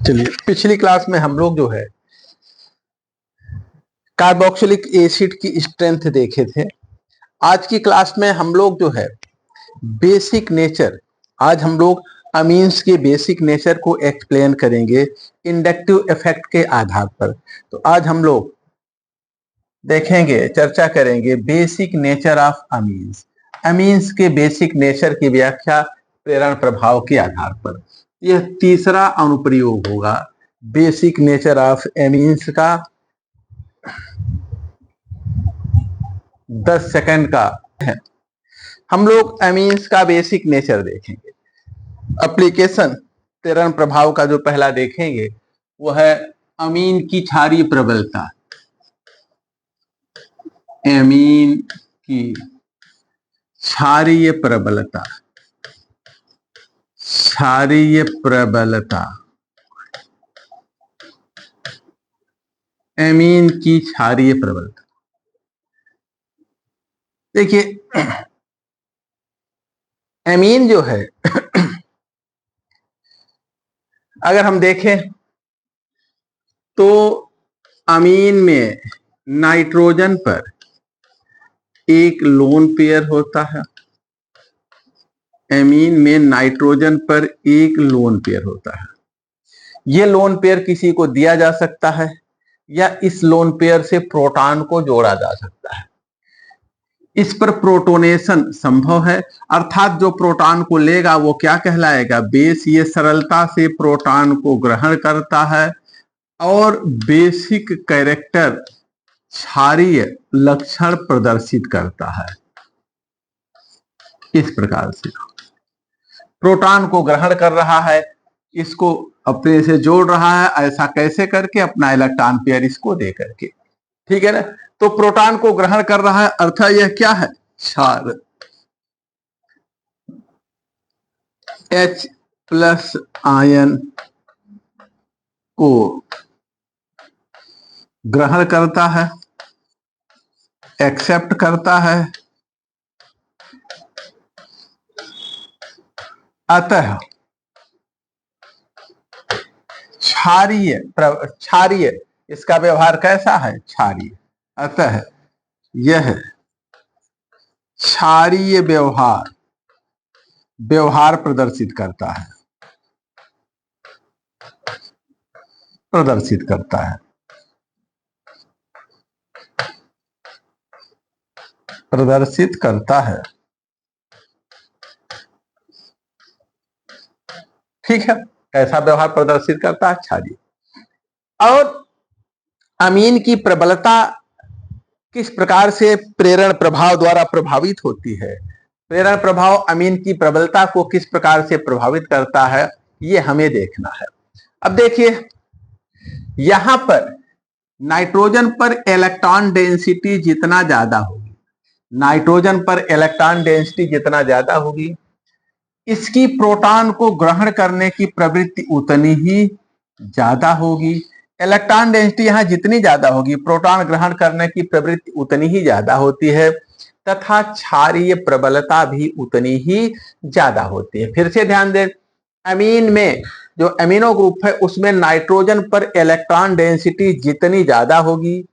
चलिए, पिछली क्लास में हम लोग जो है कार्बोक्सिलिक एसिड की स्ट्रेंथ देखे थे। आज की क्लास में हम लोग जो है बेसिक नेचर, आज हम लोग अमीन्स के बेसिक नेचर को एक्सप्लेन करेंगे इंडक्टिव इफेक्ट के आधार पर। तो आज हम लोग देखेंगे, चर्चा करेंगे basic nature of amines. Amines के बेसिक नेचर की व्याख्या प्रेरण प्रभाव के आधार पर। यह तीसरा अनुप्रयोग होगा बेसिक नेचर ऑफ अमीन्स का। 10 सेकंड का है। हम लोग अमीन्स का बेसिक नेचर देखेंगे। एप्लीकेशन प्रेरण प्रभाव का जो पहला देखेंगे वो है अमीन की क्षारीय प्रबलता। अमीन की क्षारीय प्रबलता, क्षारीय प्रबलता, अमीन की क्षारीय प्रबलता। देखिए, अमीन जो है अगर हम देखें तो अमीन में नाइट्रोजन पर एक लोन पेयर होता है। अमीन में नाइट्रोजन पर एक लोन पेयर होता है। यह लोन पेयर किसी को दिया जा सकता है या इस लोन पेयर से प्रोटॉन को जोड़ा जा सकता है। इस पर प्रोटोनेशन संभव है, अर्थात जो प्रोटॉन को लेगा वो क्या कहलाएगा, बेस। ये सरलता से प्रोटॉन को ग्रहण करता है और बेसिक कैरेक्टर क्षारीय लक्षण प्रदर्शित करता है। इस प्रकार से प्रोटॉन को ग्रहण कर रहा है, इसको अपने से जोड़ रहा है। ऐसा कैसे करके, अपना इलेक्ट्रॉन पेयर इसको दे करके, ठीक है ना। तो प्रोटॉन को ग्रहण कर रहा है, अर्थात यह क्या है, क्षार। H+ आयन को ग्रहण करता है, एक्सेप्ट करता है। अतः क्षारीय इसका व्यवहार कैसा है, क्षारीय। अतः यह क्षारीय व्यवहार प्रदर्शित करता है, प्रदर्शित करता है। ठीक है, कैसा व्यवहार प्रदर्शित करता है, क्षारीय। और अमीन की प्रबलता किस प्रकार से प्रेरण प्रभाव द्वारा प्रभावित होती है, प्रेरण प्रभाव अमीन की प्रबलता को किस प्रकार से प्रभावित करता है, यह हमें देखना है। अब देखिए, यहां पर नाइट्रोजन पर इलेक्ट्रॉन डेंसिटी जितना ज्यादा होगी, नाइट्रोजन पर इलेक्ट्रॉन डेंसिटी जितना ज्यादा होगी, इसकी प्रोटॉन को ग्रहण करने की प्रवृत्ति उतनी ही ज्यादा होगी। इलेक्ट्रॉन डेंसिटी यहां जितनी ज्यादा होगी, प्रोटॉन ग्रहण करने की प्रवृत्ति उतनी ही ज्यादा होती है, तथा क्षारीय प्रबलता भी उतनी ही ज्यादा होती है। फिर से ध्यान दें, अमीन में जो अमीनो ग्रुप है उसमें नाइट्रोजन पर इलेक्ट्रॉन डेंसिटी जितनी ज्यादा होगी,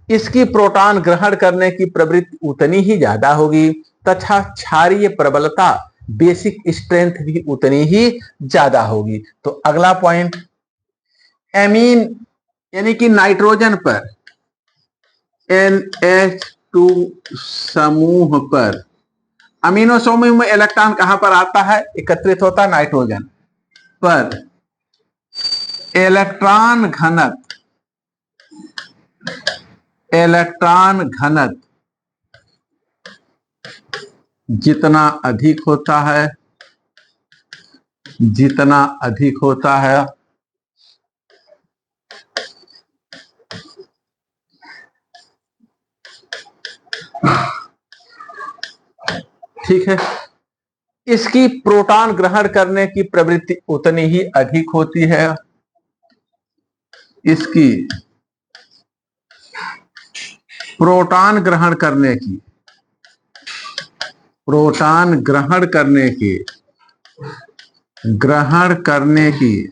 इसकी प्रोटॉन ग्रहण करने की प्रवृत्ति उतनी ही ज्यादा होगी, तथा क्षारीय प्रबलता, बेसिक स्ट्रेंथ भी उतनी ही ज्यादा होगी। तो अगला पॉइंट, एमीन यानी कि नाइट्रोजन पर NH2 समूह पर, अमीनो समूह में इलेक्ट्रॉन कहां पर आता है, एकत्रित होता है नाइट्रोजन पर। इलेक्ट्रॉन घनत्व जितना अधिक होता है, ठीक है, इसकी प्रोटॉन ग्रहण करने की प्रवृत्ति उतनी ही अधिक होती है। इसकी प्रोटॉन ग्रहण करने की ग्रहण करने की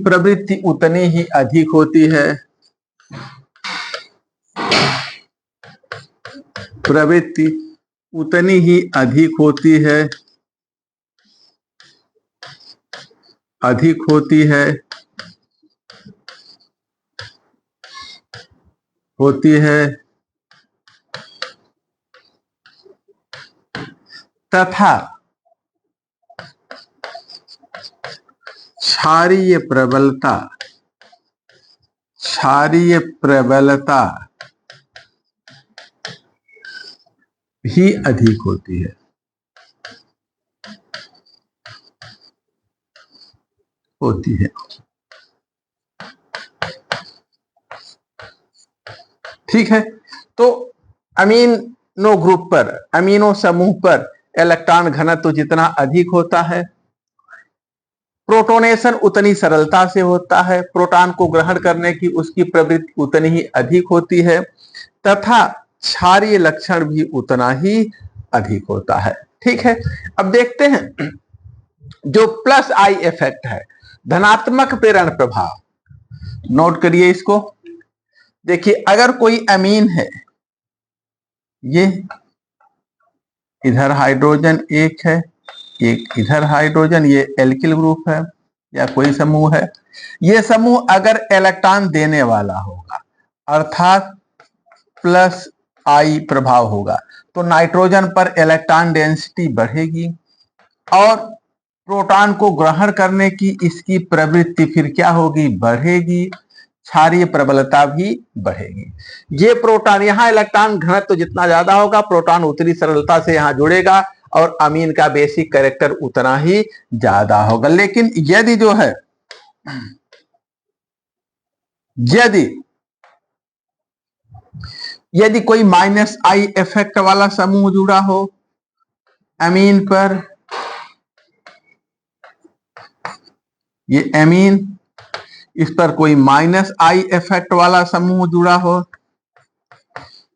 प्रवृत्ति उतनी ही अधिक होती है, प्रवृत्ति उतनी ही अधिक होती है, अधिक होती है, होती है तथा क्षारीय प्रबलता, क्षारीय प्रबलता भी अधिक होती है, होती है। ठीक है, तो अमीनो ग्रुप पर, अमीनो समूह पर इलेक्ट्रॉन घनत्व जितना अधिक होता है, प्रोटोनेशन उतनी सरलता से होता है, प्रोटॉन को ग्रहण करने की उसकी प्रवृत्ति उतनी ही अधिक होती है तथा क्षारीय लक्षण भी उतना ही अधिक होता है। ठीक है, अब देखते हैं जो प्लस आई इफेक्ट है, धनात्मक प्रेरण प्रभाव, नोट करिए इसको। देखिए, अगर कोई अमीन है, ये इधर हाइड्रोजन एक है, एक इधर हाइड्रोजन, ये एल्किल ग्रुप है या कोई समूह है, ये समूह अगर इलेक्ट्रॉन देने वाला होगा अर्थात प्लस आई प्रभाव होगा, तो नाइट्रोजन पर इलेक्ट्रॉन डेंसिटी बढ़ेगी और प्रोटॉन को ग्रहण करने की इसकी प्रवृत्ति फिर क्या होगी, बढ़ेगी, क्षारीय प्रबलता भी बढ़ेगी। ये प्रोटॉन, यहां इलेक्ट्रॉन घनत्व तो जितना ज्यादा होगा, प्रोटॉन उतनी सरलता से यहां जुड़ेगा और अमीन का बेसिक कैरेक्टर उतना ही ज्यादा होगा। लेकिन यदि जो है, यदि कोई माइनस आई इफेक्ट वाला समूह जुड़ा हो अमीन पर, ये अमीन, इस पर कोई माइनस आई इफेक्ट वाला समूह जुड़ा हो,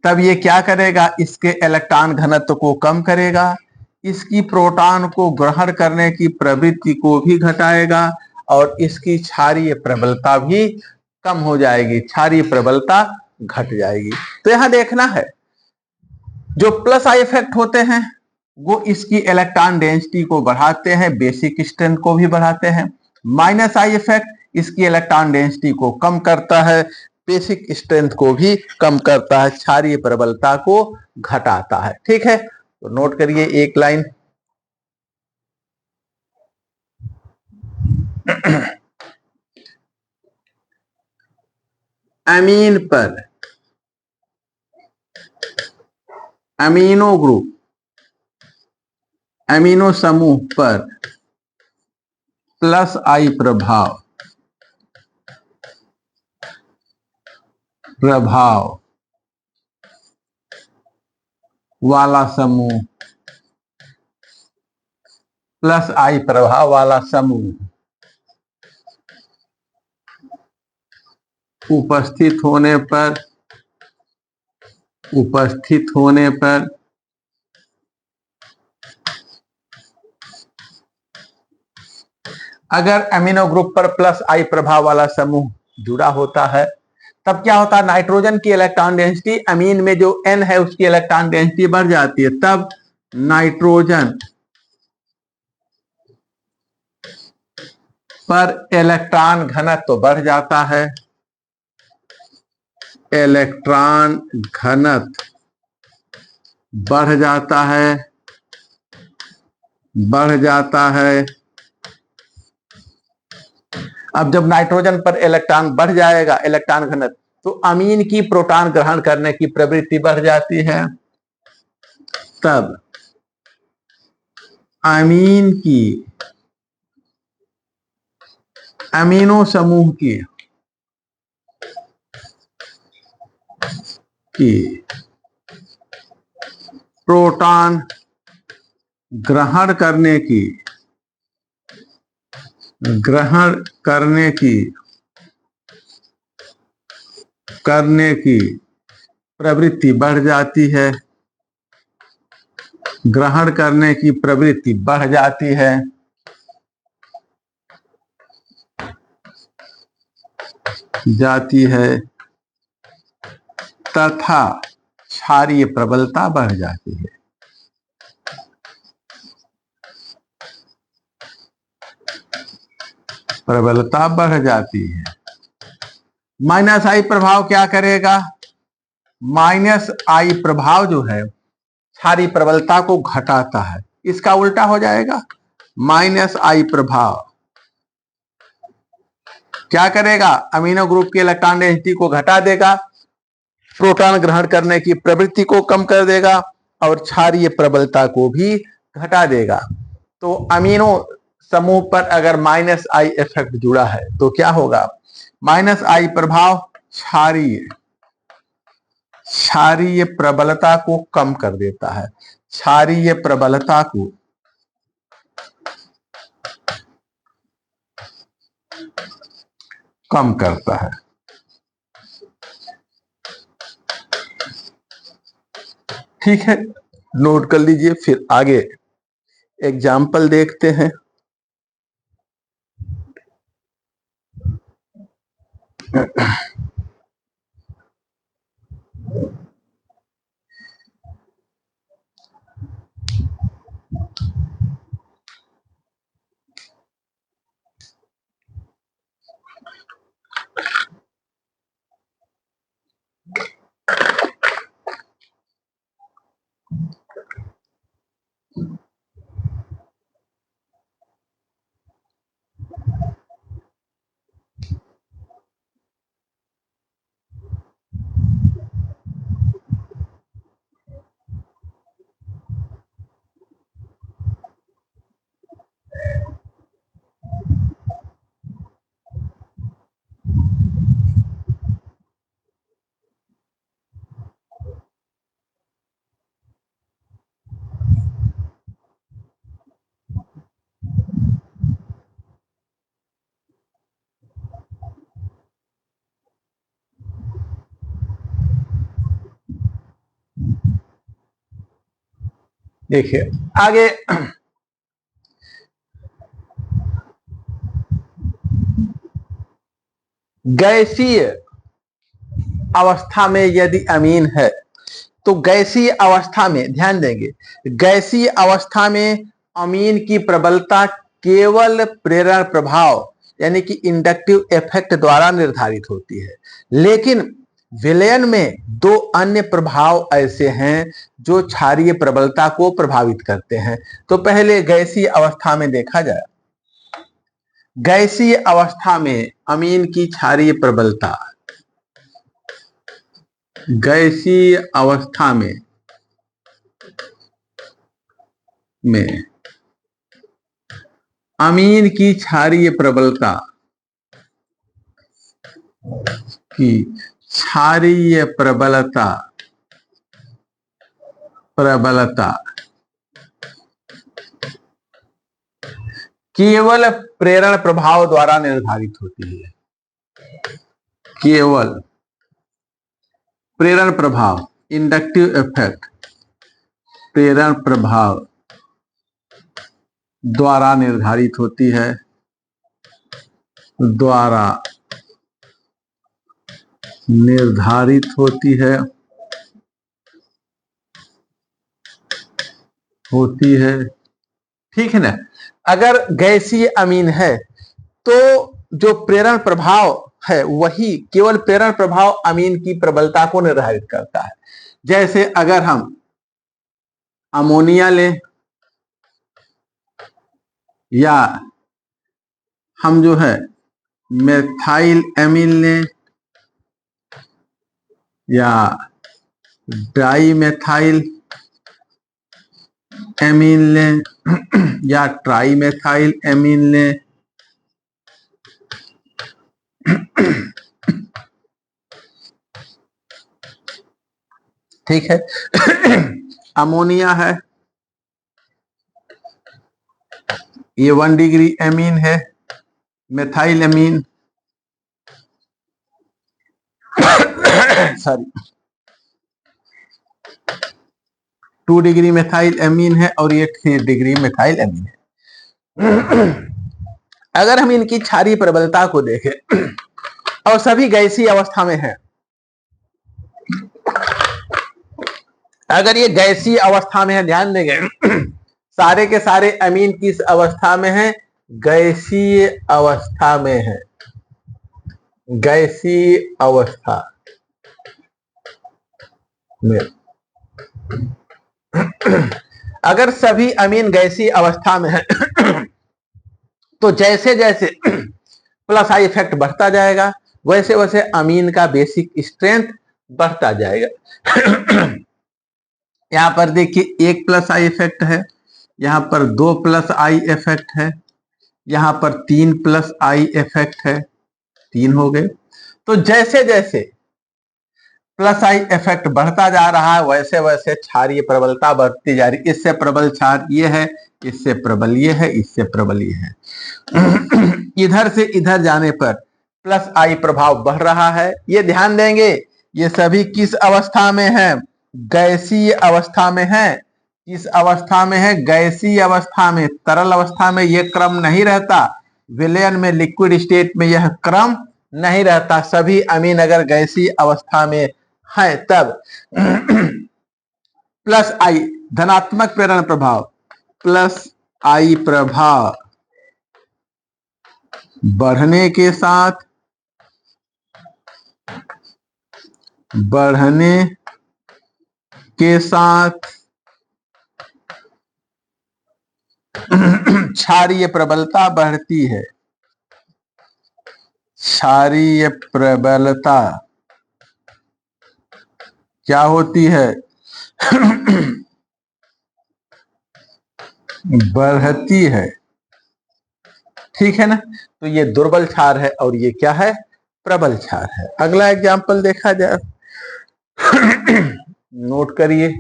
तब ये क्या करेगा, इसके इलेक्ट्रॉन घनत्व को कम करेगा, इसकी प्रोटॉन को ग्रहण करने की प्रवृत्ति को भी घटाएगा और इसकी क्षारीय प्रबलता भी कम हो जाएगी, क्षारीय प्रबलता घट जाएगी। तो यहां देखना है, जो प्लस आई इफेक्ट होते हैं वो इसकी इलेक्ट्रॉन डेंसिटी को बढ़ाते हैं, बेसिक स्ट्रेंथ को भी बढ़ाते हैं। माइनस आई इफेक्ट इसकी इलेक्ट्रॉन डेंसिटी को कम करता है, बेसिक स्ट्रेंथ को भी कम करता है, क्षारीय प्रबलता को घटाता है। ठीक है, तो नोट करिए एक लाइन। अमीन पर, अमीनो ग्रुप, अमीनो समूह पर प्लस आई प्रभाव वाला समूह, प्लस आई प्रभाव वाला समूह उपस्थित होने पर अगर अमीनो ग्रुप पर प्लस आई प्रभाव वाला समूह जुड़ा होता है, तब क्या होता है, नाइट्रोजन की इलेक्ट्रॉन डेंसिटी, अमीन में जो N है उसकी इलेक्ट्रॉन डेंसिटी बढ़ जाती है, तब नाइट्रोजन पर इलेक्ट्रॉन घनत्व बढ़ जाता है, इलेक्ट्रॉन घनत्व बढ़ जाता है। अब जब नाइट्रोजन पर इलेक्ट्रॉन बढ़ जाएगा, इलेक्ट्रॉन घनत्व, तो अमीन की प्रोटॉन ग्रहण करने की प्रवृत्ति बढ़ जाती है, तब अमीन की, अमीनो समूह की प्रोटॉन ग्रहण करने की प्रवृत्ति बढ़ जाती है, ग्रहण करने की प्रवृत्ति बढ़ जाती है, तथा क्षारीय प्रबलता बढ़ जाती है। प्रबलता बढ़ जाती है। माइनस आई प्रभाव क्या करेगा? माइनस आई प्रभाव जो है क्षारीय प्रबलता को घटाता है। इसका उल्टा हो जाएगा। माइनस आई प्रभाव क्या करेगा? अमीनो ग्रुप के इलेक्ट्रॉन डेंसिटी को घटा देगा, प्रोटॉन ग्रहण करने की प्रवृत्ति को कम कर देगा और क्षारीय प्रबलता को भी घटा देगा। तो अमीनो समूह पर अगर माइनस आई इफेक्ट जुड़ा है तो क्या होगा? माइनस आई प्रभाव क्षारीय प्रबलता को कम कर देता है, क्षारीय प्रबलता को कम करता है। ठीक है, नोट कर लीजिए। फिर आगे एग्जाम्पल देखते हैं। देखिए आगे गैसीय अवस्था में यदि अमीन है तो गैसीय अवस्था में ध्यान देंगे, गैसीय अवस्था में अमीन की प्रबलता केवल प्रेरण प्रभाव यानी कि इंडक्टिव इफेक्ट द्वारा निर्धारित होती है। लेकिन विलयन में दो अन्य प्रभाव ऐसे हैं जो क्षारीय प्रबलता को प्रभावित करते हैं। तो पहले गैसीय अवस्था में देखा जाए। गैसीय अवस्था में अमीन की क्षारीय प्रबलता, गैसीय अवस्था में अमीन की क्षारीय प्रबलता केवल प्रेरण प्रभाव द्वारा निर्धारित होती है। केवल प्रेरण प्रभाव, इंडक्टिव इफेक्ट, प्रेरण प्रभाव द्वारा निर्धारित होती है, ठीक है ना। अगर गैसीय अमीन है तो जो प्रेरण प्रभाव है वही केवल प्रेरण प्रभाव अमीन की प्रबलता को निर्धारित करता है। जैसे अगर हम अमोनिया लें या हम जो है मेथाइल एमीन लें या डाई मेथाइल एमीन लें या ट्राई मेथाइल एमीन लें, ठीक है। अमोनिया है, ये 1 डिग्री एमीन है, methyl amine sorry 2 degree methyl amine है और ये 3 डिग्री मिथाइल एमीन है। अगर हम इनकी क्षारीय प्रबलता को देखें और सभी गैसीय अवस्था में है, अगर ये गैसीय अवस्था में है, ध्यान देंगे सारे के सारे अमीन किस अवस्था में है? गैसीय अवस्था में है, गैसीय अवस्था में। अगर सभी अमीन गैसीय अवस्था में है तो जैसे जैसे प्लस आई इफेक्ट बढ़ता जाएगा वैसे वैसे अमीन का बेसिक स्ट्रेंथ बढ़ता जाएगा। यहां पर देखिए 1 प्लस आई इफेक्ट है, यहां पर 2 प्लस आई इफेक्ट है, यहां पर 3 प्लस आई इफेक्ट है, 3 हो गए। तो जैसे जैसे प्लस आई इफेक्ट बढ़ता जा रहा है वैसे वैसे क्षारीय प्रबलता बढ़ती जा रही। इससे प्रबल क्षार ये है, इससे प्रबल ये है, इससे प्रबल ये है। इधर से इधर जाने पर प्लस आई प्रभाव बढ़ रहा है। ये ध्यान देंगे ये सभी किस अवस्था में है? गैसीय अवस्था में है। किस अवस्था में है? गैसीय अवस्था में। तरल अवस्था में यह क्रम नहीं रहता, विलयन में लिक्विड स्टेट में यह क्रम नहीं रहता। सभी अमीन अगर गैसीय अवस्था में है तब प्लस आई धनात्मक प्रेरण प्रभाव, प्लस आई प्रभाव बढ़ने के साथ क्षारीय प्रबलता बढ़ती है। क्षारीय प्रबलता क्या होती है? बढ़ती है। ठीक है ना? तो ये दुर्बल क्षार है और ये क्या है? प्रबल क्षार है। अगला एग्जाम्पल देखा जाए, नोट करिए।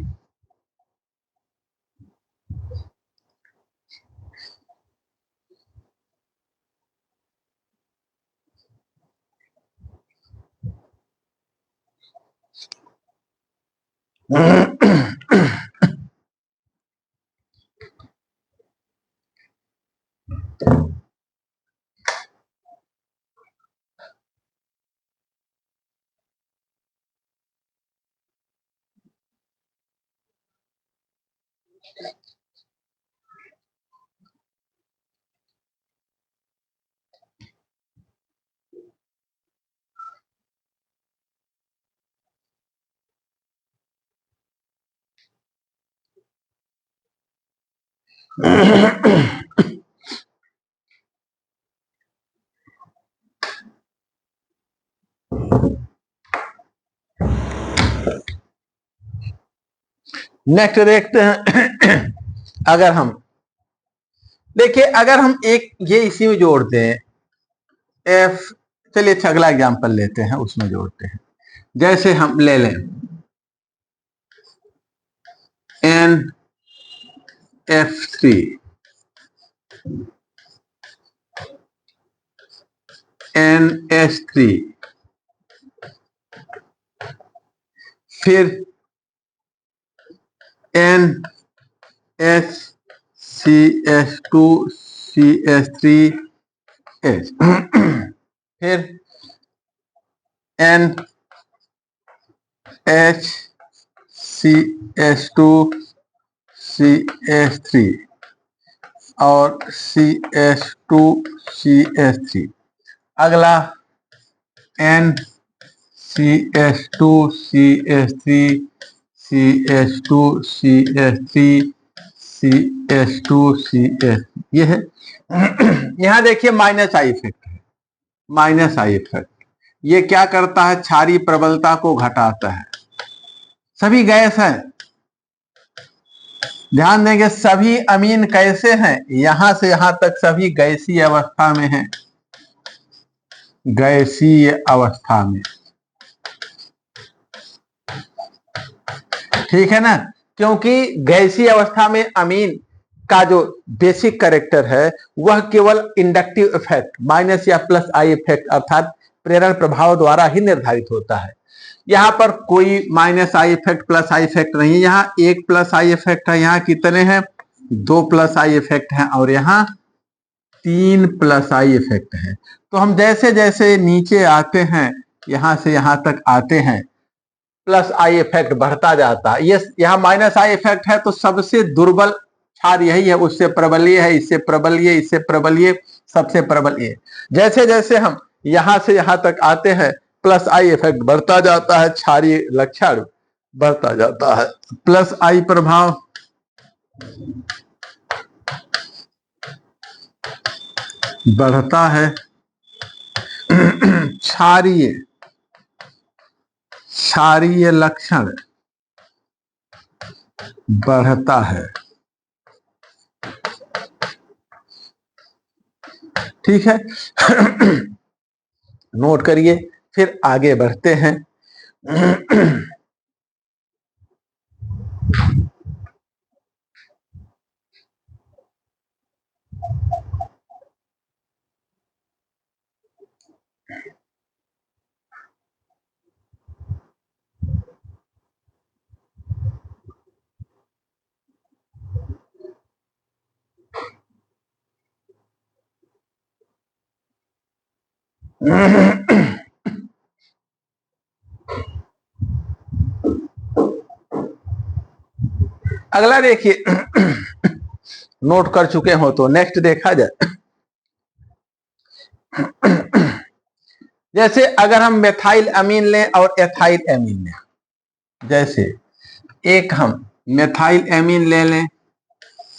नेक्स्ट देखते हैं। अगर हम देखिए, अगर हम एक ये इसी में जोड़ते हैं एफ, चलिए अगला एग्जांपल लेते हैं, उसमें जोड़ते हैं। जैसे हम ले लें NF3 NH3 फिर NHCH2CH3H फिर NHCH2CH3 और CH2CH3। अगला NCH2CH3 CH2CH3 CH2CH, ये है। यहां देखिए माइनस आई इफेक्ट है, माइनस आई इफेक्ट। ये क्या करता है? क्षारीय प्रबलता को घटाता है। सभी गैस है, ध्यान देंगे सभी अमीन कैसे हैं? यहां से यहां तक सभी गैसीय अवस्था में हैं, गैसीय अवस्था में। ठीक है ना? क्योंकि गैसीय अवस्था में अमीन का जो बेसिक कैरेक्टर है वह केवल इंडक्टिव इफेक्ट माइनस या प्लस आई इफेक्ट अर्थात प्रेरण प्रभाव द्वारा ही निर्धारित होता है। यहाँ पर कोई minus I effect plus I effect नहीं है, यहाँ एक प्लस आई इफेक्ट है, यहाँ कितने हैं, दो प्लस आई इफेक्ट है, और यहाँ तीन प्लस आई इफेक्ट है। तो हम जैसे जैसे नीचे आते हैं, यहां से यहां तक आते हैं, प्लस आई इफेक्ट बढ़ता जाता है। ये यहाँ माइनस आई इफेक्ट है, तो सबसे दुर्बल क्षार यही है, उससे प्रबल ये है, इससे प्रबल ये, इससे प्रबल ये, सबसे प्रबल ये। जैसे जैसे हम यहां से यहां तक आते हैं, प्लस आई इफेक्ट बढ़ता जाता है, क्षारीय लक्षण बढ़ता जाता है। प्लस आई प्रभाव बढ़ता है, क्षारीय क्षारीय लक्षण बढ़ता है। ठीक है। नोट करिए, फिर आगे बढ़ते हैं। अगला देखिए, नोट कर चुके हो तो नेक्स्ट देखा जाए। जैसे अगर हम मेथाइल अमीन लें और एथाइल अमीन लें, जैसे एक हम मेथाइल अमीन ले लें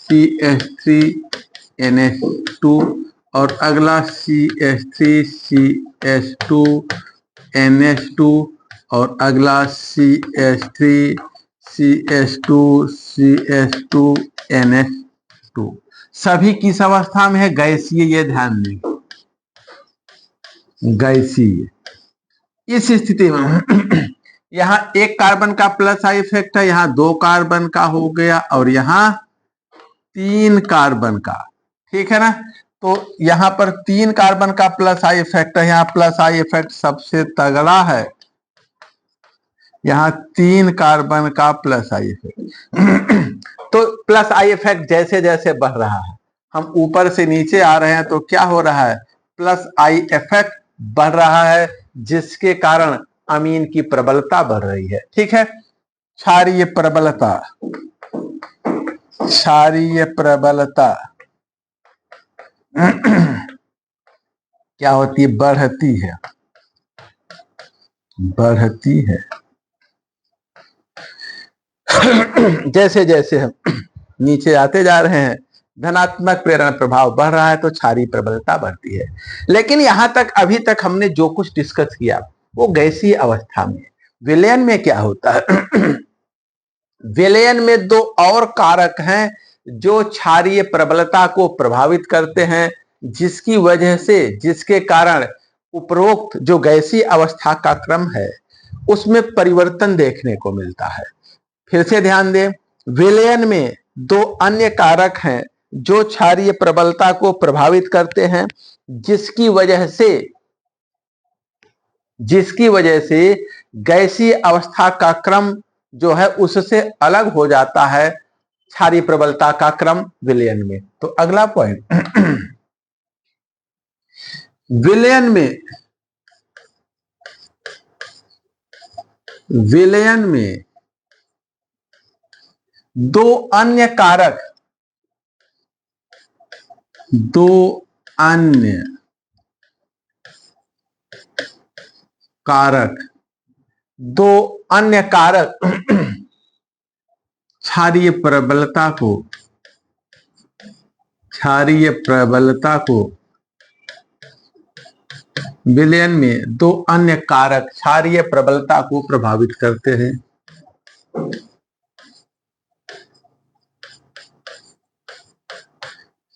CH3NH2, और अगला CH3CH2NH2, और अगला CH3CH2CH2NH2। सभी किस अवस्था में है, गैसीय, ये ध्यान दें, गैसीय। इस स्थिति में यहाँ एक कार्बन का प्लस आई इफेक्ट है, यहाँ दो कार्बन का हो गया, और यहाँ तीन कार्बन का। ठीक है ना, तो यहाँ पर तीन कार्बन का प्लस आई इफेक्ट है, यहाँ प्लस आई इफेक्ट सबसे तगड़ा है, यहाँ तीन कार्बन का प्लस आई इफेक्ट। तो प्लस आई इफेक्ट जैसे जैसे बढ़ रहा है, हम ऊपर से नीचे आ रहे हैं, तो क्या हो रहा है, प्लस आई इफेक्ट बढ़ रहा है, जिसके कारण अमीन की प्रबलता बढ़ रही है। ठीक है, क्षारीय प्रबलता, क्षारीय प्रबलता क्या होती है, बढ़ती है, बढ़ती है। जैसे जैसे हम नीचे आते जा रहे हैं, धनात्मक प्रेरण प्रभाव बढ़ रहा है, तो क्षारीय प्रबलता बढ़ती है। लेकिन यहां तक अभी तक हमने जो कुछ डिस्कस किया वो गैसीय अवस्था में। विलयन में क्या होता है, विलयन में दो और कारक हैं जो क्षारीय प्रबलता को प्रभावित करते हैं, जिसकी वजह से, जिसके कारण उपरोक्त जो गैसीय अवस्था का क्रम है उसमें परिवर्तन देखने को मिलता है। फिर से ध्यान दें, विलयन में दो अन्य कारक हैं जो क्षारीय प्रबलता को प्रभावित करते हैं, जिसकी वजह से गैसीय अवस्था का क्रम जो है उससे अलग हो जाता है क्षारीय प्रबलता का क्रम विलयन में। तो अगला पॉइंट, विलयन में दो अन्य कारक, दो अन्य कारक, दो अन्य कारक क्षारीय प्रबलता को विलयन में दो अन्य कारक क्षारीय प्रबलता को प्रभावित करते हैं।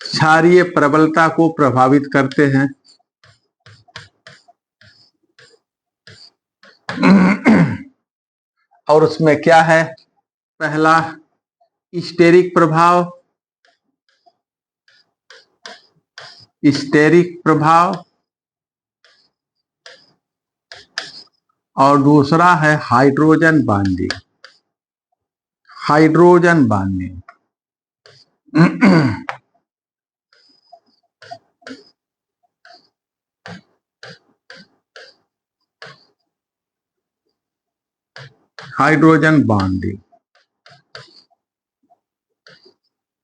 क्षारीय प्रबलता को प्रभावित करते हैं। और उसमें क्या है, पहला स्टेरिक प्रभाव, स्टेरिक प्रभाव, और दूसरा है hydrogen bonding. Hydrogen bonding hydrogen bonding,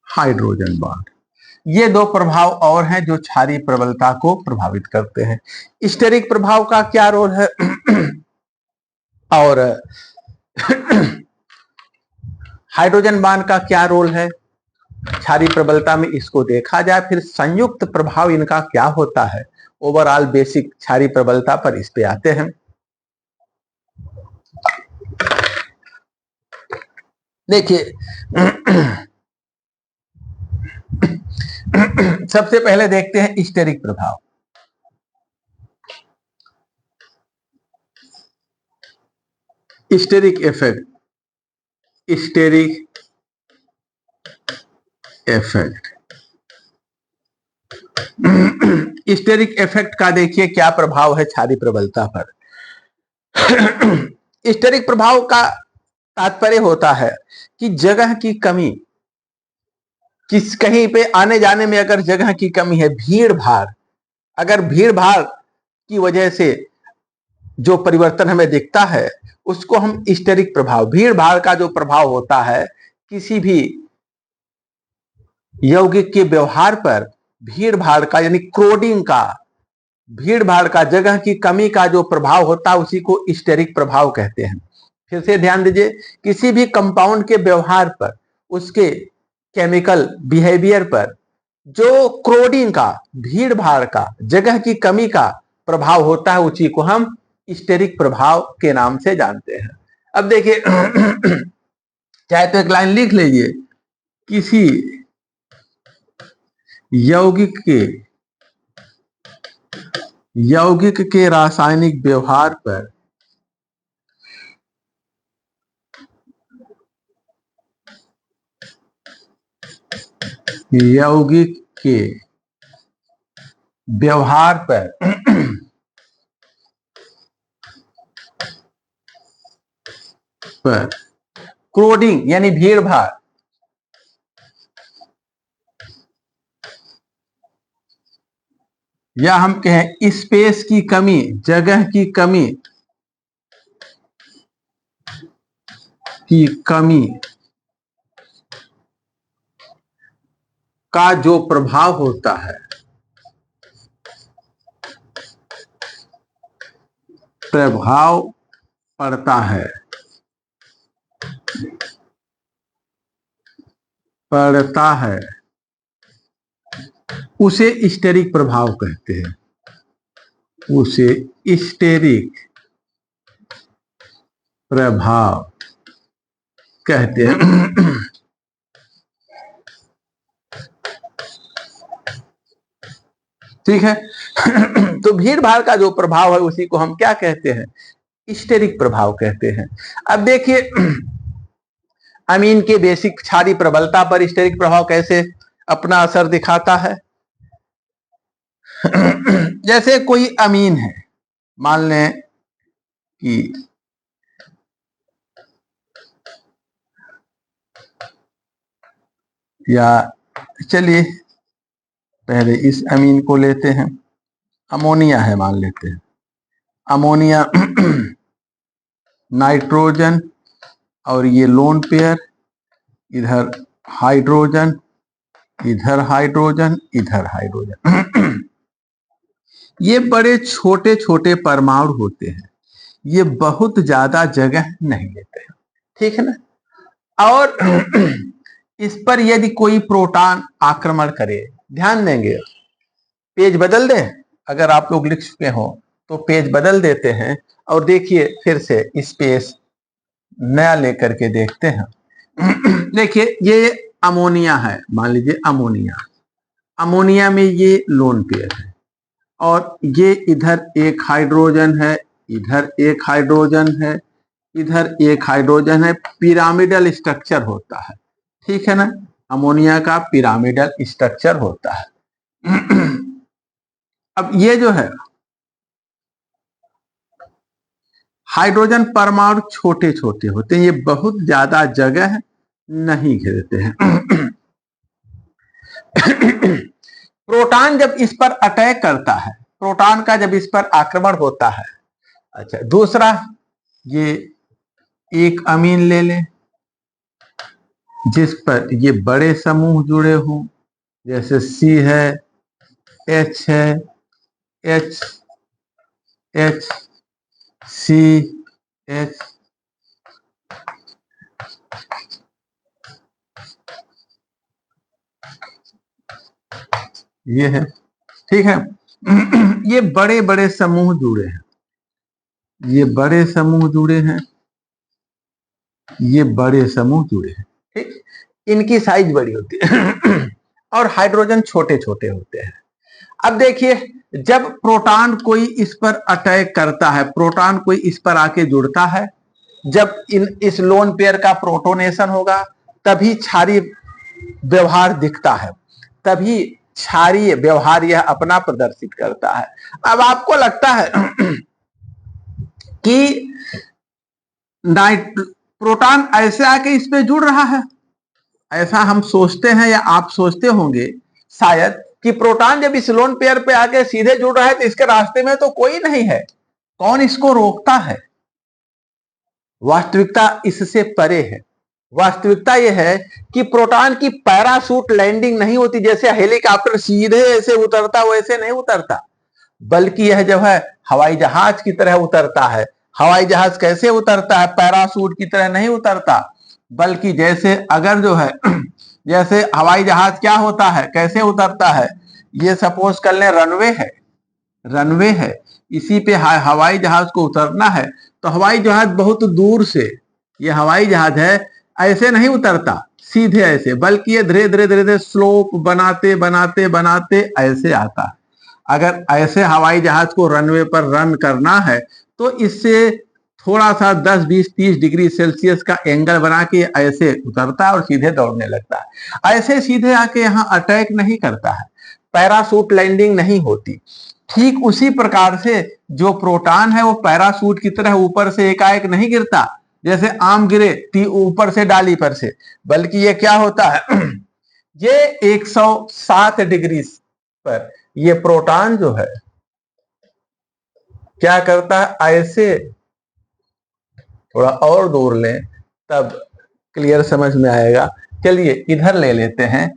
hydrogen bond, ये दो प्रभाव और हैं जो क्षारीय प्रबलता को प्रभावित करते हैं। स्टेरिक प्रभाव का क्या रोल है और हाइड्रोजन बॉन्ड का क्या रोल है क्षारीय प्रबलता में, इसको देखा जाए। फिर संयुक्त प्रभाव इनका क्या होता है ओवरऑल बेसिक क्षारीय प्रबलता पर, इस पे आते हैं। देखिए सबसे पहले देखते हैं स्टेरिक प्रभाव। Steric effect, steric effect, steric effect का देखिए क्या प्रभाव है क्षारीय प्रबलता पर। स्टेरिक प्रभाव का तात्पर्य होता है कि जगह की कमी, किस कहीं पे आने जाने में अगर जगह की कमी है, भीड़ भाड़, अगर भीड़ भाड़ की वजह से जो परिवर्तन हमें दिखता है उसको हम स्टेरिक प्रभाव, भीड़ भाड़ का जो प्रभाव होता है किसी भी यौगिक के व्यवहार पर, भीड़ भाड़ का यानी क्रोडिंग का, भीड़ भाड़ का, जगह की कमी का जो प्रभाव होता है उसी को स्टेरिक प्रभाव कहते हैं। फिर से ध्यान दीजिए, किसी भी कंपाउंड के व्यवहार पर, उसके केमिकल बिहेवियर पर जो क्रोडिंग का, भीड़ भाड़ का, जगह की कमी का प्रभाव होता है उसी को हम स्टेरिक प्रभाव के नाम से जानते हैं। अब देखिए चाहे तो एक लाइन लिख लीजिए, किसी यौगिक के रासायनिक व्यवहार पर यौगिक के व्यवहार पर क्रोडिंग यानी भीड़ भाड़, या हम कहें स्पेस की कमी, जगह की कमी का जो प्रभाव होता है, प्रभाव पड़ता है उसे स्टेरिक प्रभाव कहते हैं, उसे स्टेरिक प्रभाव कहते हैं। ठीक है तो भीड़ भाड़ का जो प्रभाव है उसी को हम क्या कहते हैं, स्टेरिक प्रभाव कहते हैं। अब देखिए अमीन के बेसिक क्षारीय प्रबलता पर स्टेरिक प्रभाव कैसे अपना असर दिखाता है। जैसे कोई अमीन है, मान लें कि या चलिए पहले इस अमीन को लेते हैं, अमोनिया है मान लेते हैं, अमोनिया नाइट्रोजन और ये लोन पेयर, इधर हाइड्रोजन, इधर हाइड्रोजन, इधर हाइड्रोजन। ये बड़े छोटे छोटे परमाणु होते हैं, ये बहुत ज्यादा जगह नहीं लेते हैं, ठीक है ना। और इस पर यदि कोई प्रोटॉन आक्रमण करे, ध्यान देंगे, पेज बदल दें, अगर आप लोग लिख चुके हो तो पेज बदल देते हैं और देखिए फिर से स्पेस नया लेकर के देखते हैं। देखिए ये अमोनिया है, मान लीजिए अमोनिया, अमोनिया में ये लोन पेयर है और ये इधर एक हाइड्रोजन है, इधर एक हाइड्रोजन है, इधर एक हाइड्रोजन है, पिरामिडल स्ट्रक्चर होता है, ठीक है ना। अमोनिया का पिरामिडल स्ट्रक्चर होता है। अब ये जो है हाइड्रोजन परमाणु छोटे छोटे होते हैं, ये बहुत ज्यादा जगह नहीं घेरते हैं। प्रोटॉन जब इस पर अटैक करता है, प्रोटॉन का जब इस पर आक्रमण होता है। अच्छा, दूसरा, ये एक अमीन ले लें जिस पर ये बड़े समूह जुड़े हों, जैसे सी है, एच है, एच एच सी एच, ये है, ठीक है। ये बड़े बड़े समूह जुड़े हैं, ये बड़े समूह जुड़े हैं, ये बड़े समूह जुड़े हैं, ठीक। इनकी साइज बड़ी होती है और हाइड्रोजन छोटे छोटे होते हैं। अब देखिए, जब प्रोटॉन कोई इस पर अटैक करता है, प्रोटॉन कोई इस पर आके जुड़ता है, जब इस लोन पेयर का प्रोटोनेशन होगा तभी क्षारीय व्यवहार दिखता है, तभी क्षारीय व्यवहार यह अपना प्रदर्शित करता है। अब आपको लगता है कि प्रोटॉन ऐसे आके इस पे जुड़ रहा है, ऐसा हम सोचते हैं या आप सोचते होंगे शायद कि प्रोटॉन जब इस लोन पेयर पे आके सीधे जुड़ रहा है तो इसके रास्ते में तो कोई नहीं है, कौन इसको रोकता है। वास्तविकता इससे परे है। वास्तविकता यह है कि प्रोटॉन की पैराशूट लैंडिंग नहीं होती, जैसे हेलीकॉप्टर सीधे ऐसे उतरता वैसे नहीं उतरता, बल्कि यह जो है हवाई जहाज की तरह उतरता है। हवाई जहाज कैसे उतरता है? पैराशूट की तरह नहीं उतरता, बल्कि जैसे अगर जो है जैसे हवाई जहाज क्या होता है, कैसे उतरता है, ये सपोज कर लें रनवे है, रनवे है, इसी पे हवाई जहाज को उतरना है तो हवाई जहाज बहुत दूर से, ये हवाई जहाज है, ऐसे नहीं उतरता सीधे ऐसे, बल्कि ये धीरे धीरे धीरे धीरे स्लोप बनाते बनाते बनाते ऐसे आता है। अगर ऐसे हवाई जहाज को रनवे पर रन करना है तो इससे थोड़ा सा 10, 20, 30 डिग्री सेल्सियस का एंगल बना के ऐसे उतरता है और सीधे दौड़ने लगता है। ऐसे सीधे आके यहाँ अटैक नहीं करता है, पैराशूट लैंडिंग नहीं होती। ठीक उसी प्रकार से जो प्रोटॉन है वो पैराशूट की तरह ऊपर से एकाएक नहीं गिरता, जैसे आम गिरे ऊपर से डाली पर से, बल्कि ये क्या होता है ये 107 डिग्री पर ये प्रोटॉन जो है क्या करता है, ऐसे थोड़ा और दूर लें तब क्लियर समझ में आएगा। चलिए इधर ले लेते हैं,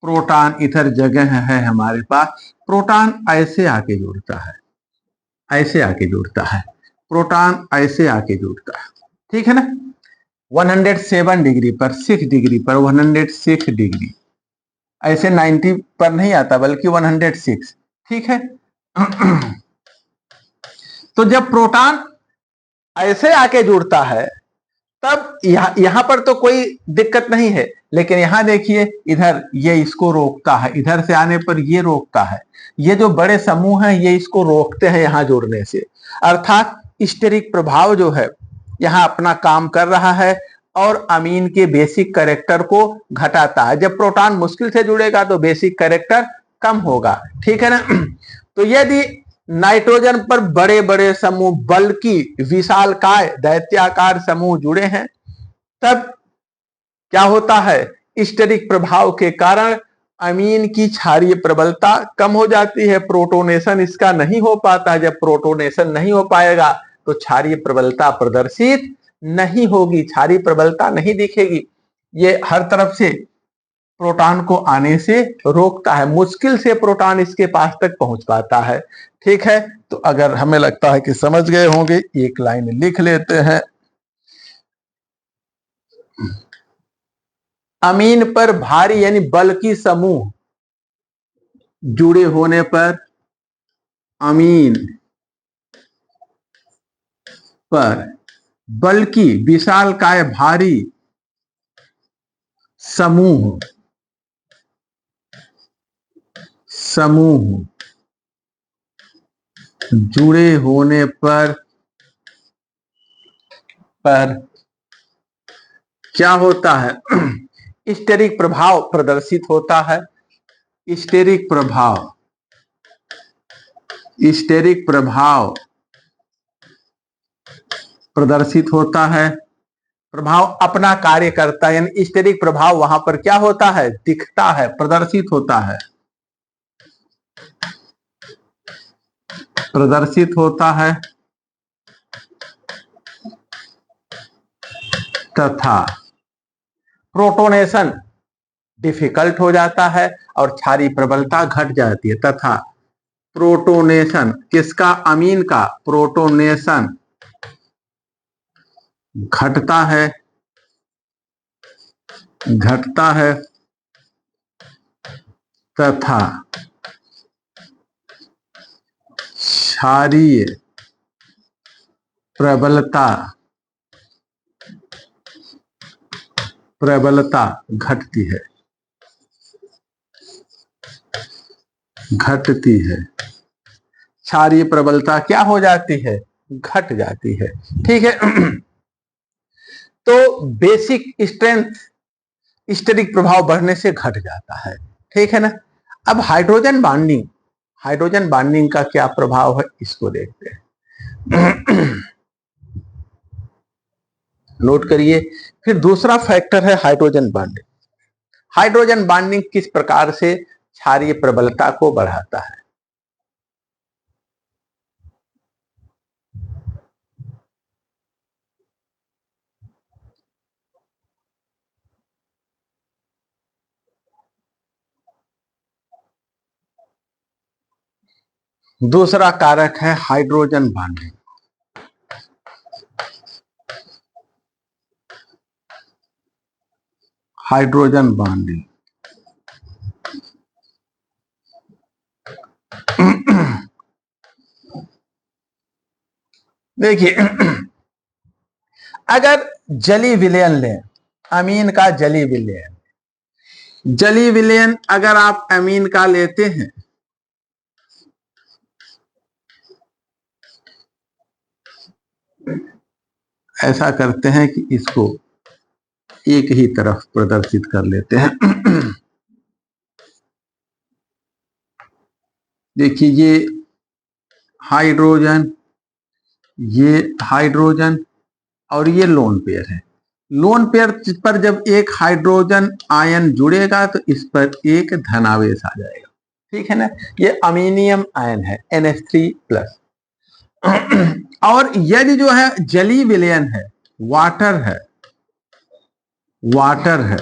प्रोटॉन इधर जगह है हमारे पास, प्रोटॉन ऐसे आके जुड़ता है, ऐसे आके जुड़ता है, प्रोटॉन ऐसे आके जुड़ता है, ठीक है ना। 107 डिग्री पर, 6 डिग्री पर, 106 डिग्री, ऐसे 90 पर नहीं आता बल्कि 106, ठीक है। तो जब प्रोटॉन ऐसे आके जुड़ता है तब यहां पर तो कोई दिक्कत नहीं है, लेकिन यहां देखिए इधर ये इसको रोकता है, इधर से आने पर ये रोकता है, ये जो बड़े समूह हैं ये इसको रोकते हैं यहां जुड़ने से, अर्थात स्टेरिक प्रभाव जो है यहां अपना काम कर रहा है और अमीन के बेसिक कैरेक्टर को घटाता है। जब प्रोटॉन मुश्किल से जुड़ेगा तो बेसिक कैरेक्टर कम होगा, ठीक है ना। तो यदि नाइट्रोजन पर बड़े बड़े समूह बल्कि विशालकाय दैत्याकार समूह जुड़े हैं तब क्या होता है, स्टेरिक प्रभाव के कारण अमीन की क्षारीय प्रबलता कम हो जाती है, प्रोटोनेशन इसका नहीं हो पाता। जब प्रोटोनेशन नहीं हो पाएगा तो क्षारीय प्रबलता प्रदर्शित नहीं होगी, क्षारीय प्रबलता नहीं दिखेगी, ये हर तरफ से प्रोटॉन को आने से रोकता है, मुश्किल से प्रोटॉन इसके पास तक पहुंच पाता है, ठीक है। तो अगर हमें लगता है कि समझ गए होंगे, एक लाइन लिख लेते हैं। अमीन पर भारी यानी बल्कि समूह जुड़े होने पर, अमीन पर बल्कि विशालकाय भारी समूह जुड़े होने पर क्या होता है, स्टेरिक प्रभाव प्रदर्शित होता है। स्टेरिक प्रभाव प्रदर्शित होता है। प्रभाव अपना कार्य करता है, यानी स्टेरिक प्रभाव वहां पर क्या होता है, दिखता है, प्रदर्शित होता है, प्रदर्शित होता है तथा प्रोटोनेशन डिफिकल्ट हो जाता है और क्षारीय प्रबलता घट जाती है। तथा प्रोटोनेशन किसका, अमीन का प्रोटोनेशन घटता है, घटता है तथा क्षारीय प्रबलता प्रबलता घटती है, घटती है। क्षारीय प्रबलता क्या हो जाती है, घट जाती है। ठीक है। तो बेसिक स्ट्रेंथ स्टेरिक प्रभाव बढ़ने से घट जाता है। ठीक है ना। अब हाइड्रोजन बॉन्डिंग, हाइड्रोजन बॉन्डिंग का क्या प्रभाव है इसको देखते हैं। नोट करिए। फिर दूसरा फैक्टर है हाइड्रोजन बॉन्डिंग। हाइड्रोजन बॉन्डिंग किस प्रकार से क्षारीय प्रबलता को बढ़ाता है। दूसरा कारक है हाइड्रोजन बॉन्डिंग। हाइड्रोजन बॉन्डिंग देखिए, अगर जली विलयन लें, अमीन का जली विलयन, जली विलयन अगर आप अमीन का लेते हैं ऐसा करते हैं कि इसको एक ही तरफ प्रदर्शित कर लेते हैं। देखिए ये हाइड्रोजन, ये हाइड्रोजन और ये लोन पेयर है। लोन पेयर पर जब एक हाइड्रोजन आयन जुड़ेगा तो इस पर एक धनावेश आ जाएगा। ठीक है ना। ये अमीनियम आयन है NH3+। और यदि जो है जली विलयन है, वाटर है, वाटर है,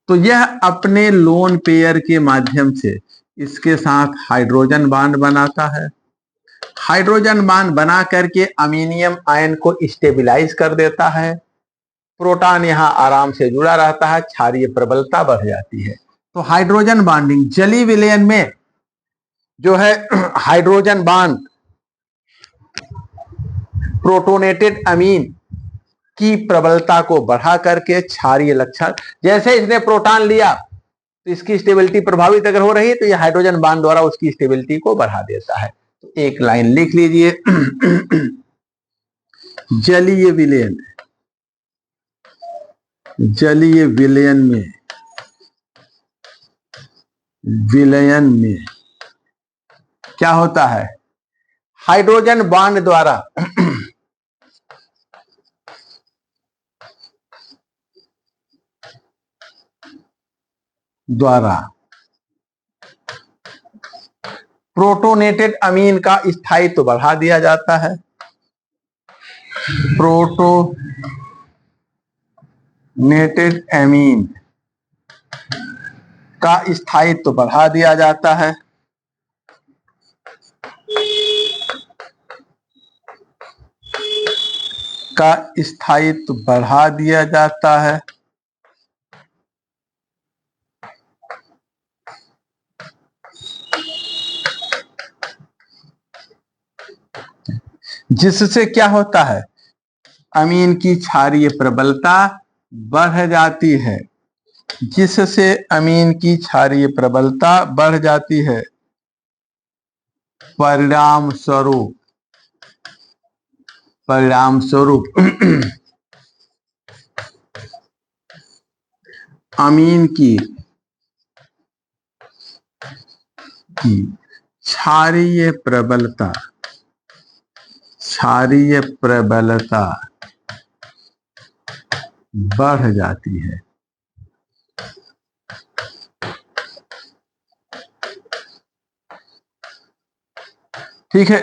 तो यह अपने लोन पेयर के माध्यम से इसके साथ हाइड्रोजन बांड बनाता है। हाइड्रोजन बांड बना करके अमीनियम आयन को स्टेबिलाईज कर देता है। प्रोटॉन यहां आराम से जुड़ा रहता है, क्षारीय प्रबलता बढ़ जाती है। तो हाइड्रोजन बॉन्डिंग जली विलयन में जो है हाइड्रोजन बांड प्रोटोनेटेड अमीन की प्रबलता को बढ़ा करके क्षारीय लक्षण, जैसे इसने प्रोटॉन लिया तो इसकी स्टेबिलिटी प्रभावित अगर हो रही है तो यह हाइड्रोजन बांड द्वारा उसकी स्टेबिलिटी को बढ़ा देता है। तो एक लाइन लिख लीजिए। जलीय विलयन, जलीय विलयन में, विलयन में क्या होता है, हाइड्रोजन बांड द्वारा प्रोटोनेटेड अमीन का स्थायित्व बढ़ा दिया जाता है। प्रोटोनेटेड अमीन का स्थायित्व बढ़ा दिया जाता है। का स्थायित्व बढ़ा दिया जाता है जिससे क्या होता है, अमीन की क्षारीय प्रबलता बढ़ जाती है, जिससे अमीन की क्षारीय प्रबलता बढ़ जाती है। परिणाम स्वरूप, परिणाम स्वरूप अमीन की क्षारीय प्रबलता क्षारीय प्रबलता बढ़ जाती है। ठीक है,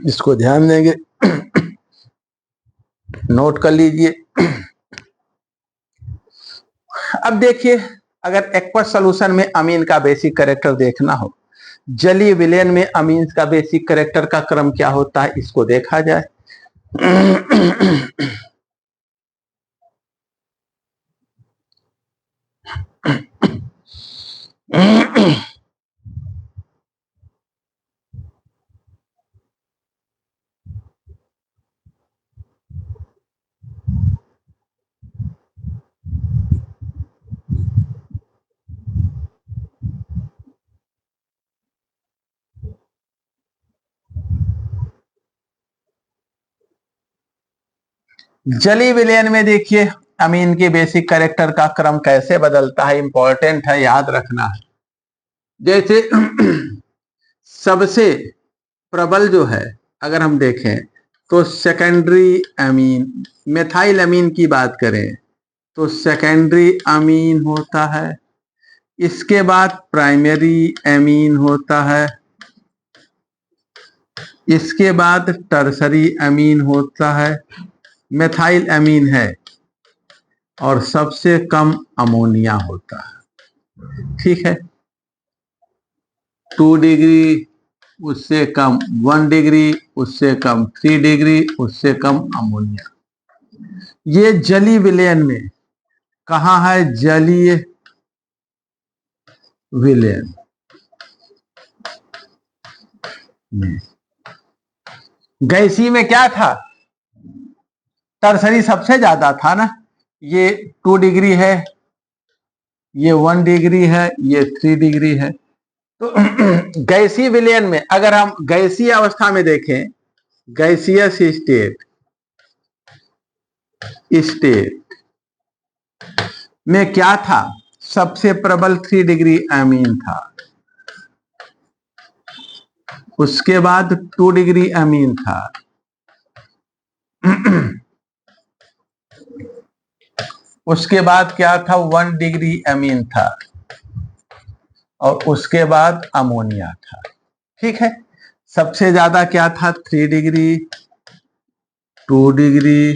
इसको ध्यान देंगे, नोट कर लीजिए। अब देखिए, अगर एक्वस सॉल्यूशन में अमीन का बेसिक कैरेक्टर देखना हो, जलीय विलयन में अमीन का बेसिक कैरेक्टर का क्रम क्या होता है, इसको देखा जाए। जलीय विलयन में देखिए अमीन के बेसिक कैरेक्टर का क्रम कैसे बदलता है, इंपॉर्टेंट है, याद रखना है। जैसे सबसे प्रबल जो है अगर हम देखें तो सेकेंडरी अमीन, मेथाइल अमीन की बात करें तो सेकेंडरी अमीन होता है, इसके बाद प्राइमरी अमीन होता है, इसके बाद टर्सरी अमीन होता है, मेथाइल अमीन है और सबसे कम अमोनिया होता है। ठीक है, 2 डिग्री, उससे कम 1 डिग्री, उससे कम 3 डिग्री, उससे कम अमोनिया। ये जलीय विलयन में कहाँ है, जलीय विलयन में। गैसीय में क्या था, टर्सरी सबसे ज्यादा था ना, ये 2 डिग्री है, ये 1 डिग्री है, ये 3 डिग्री है। तो गैसीय विलयन में अगर हम गैसीय अवस्था में देखें, गैसियस स्टेट में क्या था, सबसे प्रबल 3 डिग्री अमीन था, उसके बाद 2 डिग्री अमीन था, उसके बाद क्या था, 1 डिग्री अमीन था और उसके बाद अमोनिया था। ठीक है, सबसे ज्यादा क्या था, 3 डिग्री, 2 डिग्री,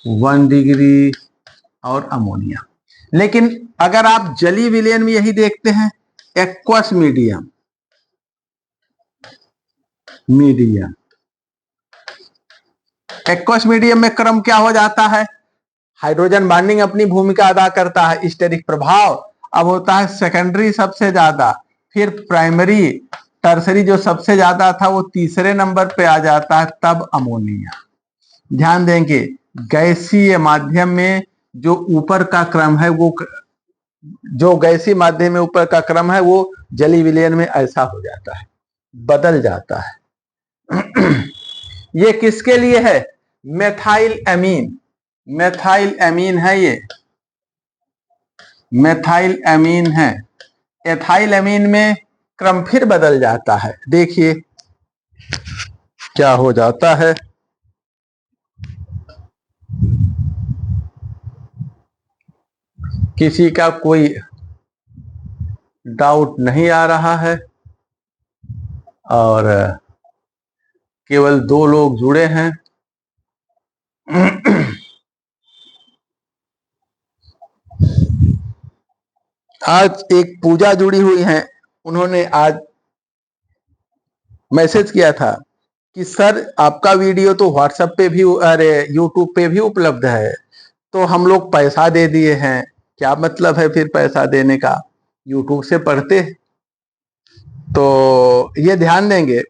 1 डिग्री और अमोनिया। लेकिन अगर आप जलीय विलयन में यही देखते हैं, एक्वस मीडियम, एक्वस मीडियम में क्रम क्या हो जाता है, हाइड्रोजन बॉन्डिंग अपनी भूमिका अदा करता है, स्टेरिक प्रभाव अब होता है सेकेंडरी सबसे ज्यादा, फिर प्राइमरी, टर्सरी जो सबसे ज्यादा था वो तीसरे नंबर पे आ जाता है, तब अमोनिया। ध्यान देंगे, गैसीय माध्यम में जो ऊपर का क्रम है वो, जो गैसीय माध्यम में ऊपर का क्रम है वो जलीय विलयन में ऐसा हो जाता है, बदल जाता है। ये किसके लिए है, मेथाइल अमीन, मेथाइल अमीन है, ये मेथाइल अमीन है। एथाइल अमीन में क्रम फिर बदल जाता है, देखिए क्या हो जाता है। किसी का कोई डाउट नहीं आ रहा है और केवल 2 लोग जुड़े हैं। आज एक पूजा जुड़ी हुई है, उन्होंने आज मैसेज किया था कि सर आपका वीडियो तो व्हाट्सएप पे भी, अरे यूट्यूब पे भी उपलब्ध है, तो हम लोग पैसा दे दिए हैं, क्या मतलब है फिर पैसा देने का, यूट्यूब से पढ़ते। तो ये ध्यान देंगे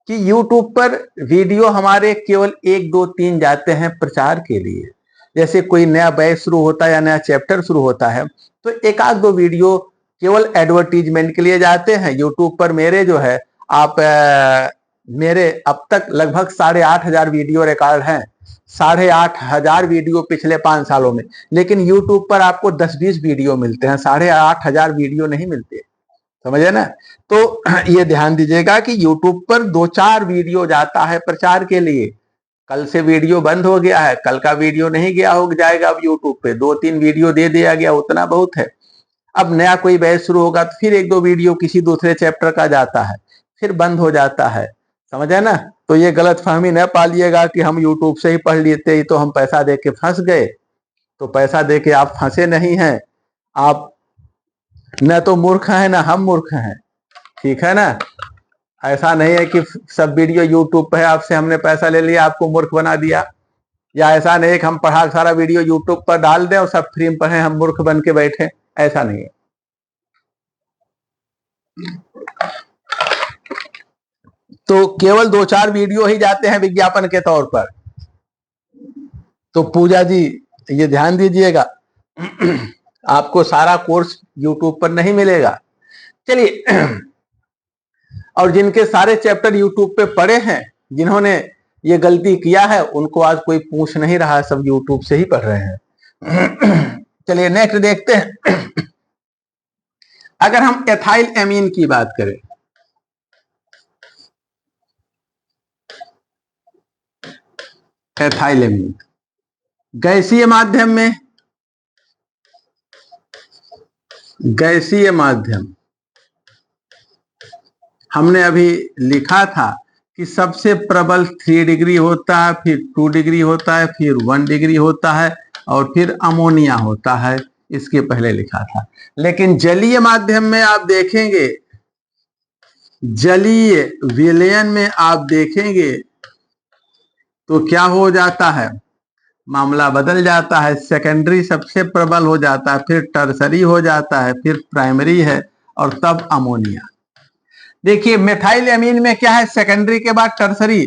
कि यूट्यूब पर वीडियो हमारे केवल 1, 2, 3 जाते हैं प्रचार के लिए। जैसे कोई नया बैच शुरू होता है या नया चैप्टर शुरू होता है तो 1 आध 2 वीडियो केवल एडवर्टीजमेंट के लिए जाते हैं। यूट्यूब पर मेरे जो है आप मेरे अब तक लगभग 8,500 वीडियो रिकॉर्ड हैं, 8,500 वीडियो पिछले 5 सालों में। लेकिन यूट्यूब पर आपको 10-20 वीडियो मिलते हैं, 8,500 वीडियो नहीं मिलते। समझे ना। तो ये ध्यान दीजिएगा कि YouTube पर 2-4 वीडियो जाता है प्रचार के लिए। कल से वीडियो बंद हो गया है, कल का वीडियो नहीं गया हो जाएगा अब YouTube पे, 2-3 वीडियो दे दिया गया उतना बहुत है। अब नया कोई बैच शुरू होगा तो फिर 1-2 वीडियो किसी दूसरे चैप्टर का जाता है, फिर बंद हो जाता है। समझे ना। तो ये गलत फहमी न पालिएगा कि हम YouTube से ही पढ़ लेते ही तो हम पैसा दे के फंस गए। तो पैसा दे के आप फंसे नहीं हैं, आप न तो मूर्ख हैं ना हम मूर्ख हैं, ठीक है ना। ऐसा नहीं है कि सब वीडियो यूट्यूब पे है, आपसे हमने पैसा ले लिया आपको मूर्ख बना दिया, या ऐसा नहीं है कि हम पढ़ा सारा वीडियो यूट्यूब पर डाल दें और सब फ्री में पढ़े हम मूर्ख बन के बैठे, ऐसा नहीं है। तो केवल 2-4 वीडियो ही जाते हैं विज्ञापन के तौर पर। तो पूजा जी ये ध्यान दीजिएगा, आपको सारा कोर्स यूट्यूब पर नहीं मिलेगा। चलिए, और जिनके सारे चैप्टर यूट्यूब पे पढ़े हैं, जिन्होंने ये गलती किया है, उनको आज कोई पूछ नहीं रहा है, सब यूट्यूब से ही पढ़ रहे हैं। चलिए नेक्स्ट देखते हैं। अगर हम एथाइल एमीन की बात करें, एथाइल एमीन गैसीय माध्यम में, गैसीय माध्यम हमने अभी लिखा था कि सबसे प्रबल 3 डिग्री होता है, फिर 2 डिग्री होता है, फिर 1 डिग्री होता है, और फिर अमोनिया होता है, इसके पहले लिखा था। लेकिन जलीय माध्यम में आप देखेंगे, जलीय विलयन में आप देखेंगे तो क्या हो जाता है, मामला बदल जाता है। सेकेंडरी सबसे प्रबल हो जाता है, फिर टर्सरी हो जाता है, फिर प्राइमरी है, और तब अमोनिया। देखिए मेथाइल एमीन में क्या है, सेकेंडरी के बाद टर्सरी।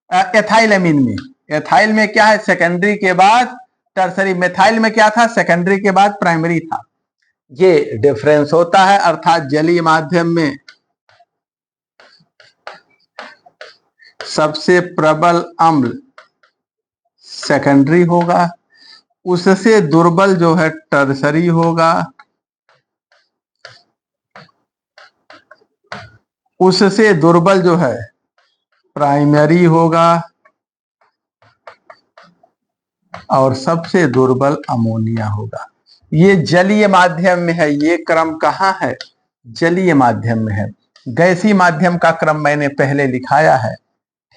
एथाइल एमीन में, एथाइल में क्या है, सेकेंडरी के बाद टर्सरी। मेथाइल में क्या था, सेकेंडरी के बाद प्राइमरी था। ये डिफरेंस होता है, अर्थात जलीय माध्यम में सबसे प्रबल अम्ल सेकेंडरी होगा, उससे दुर्बल जो है टर्सरी होगा, उससे दुर्बल जो है प्राइमरी होगा, और सबसे दुर्बल अमोनिया होगा। ये जलीय माध्यम में है, ये क्रम कहाँ है, जलीय माध्यम में है। गैसीय माध्यम का क्रम मैंने पहले लिखाया है,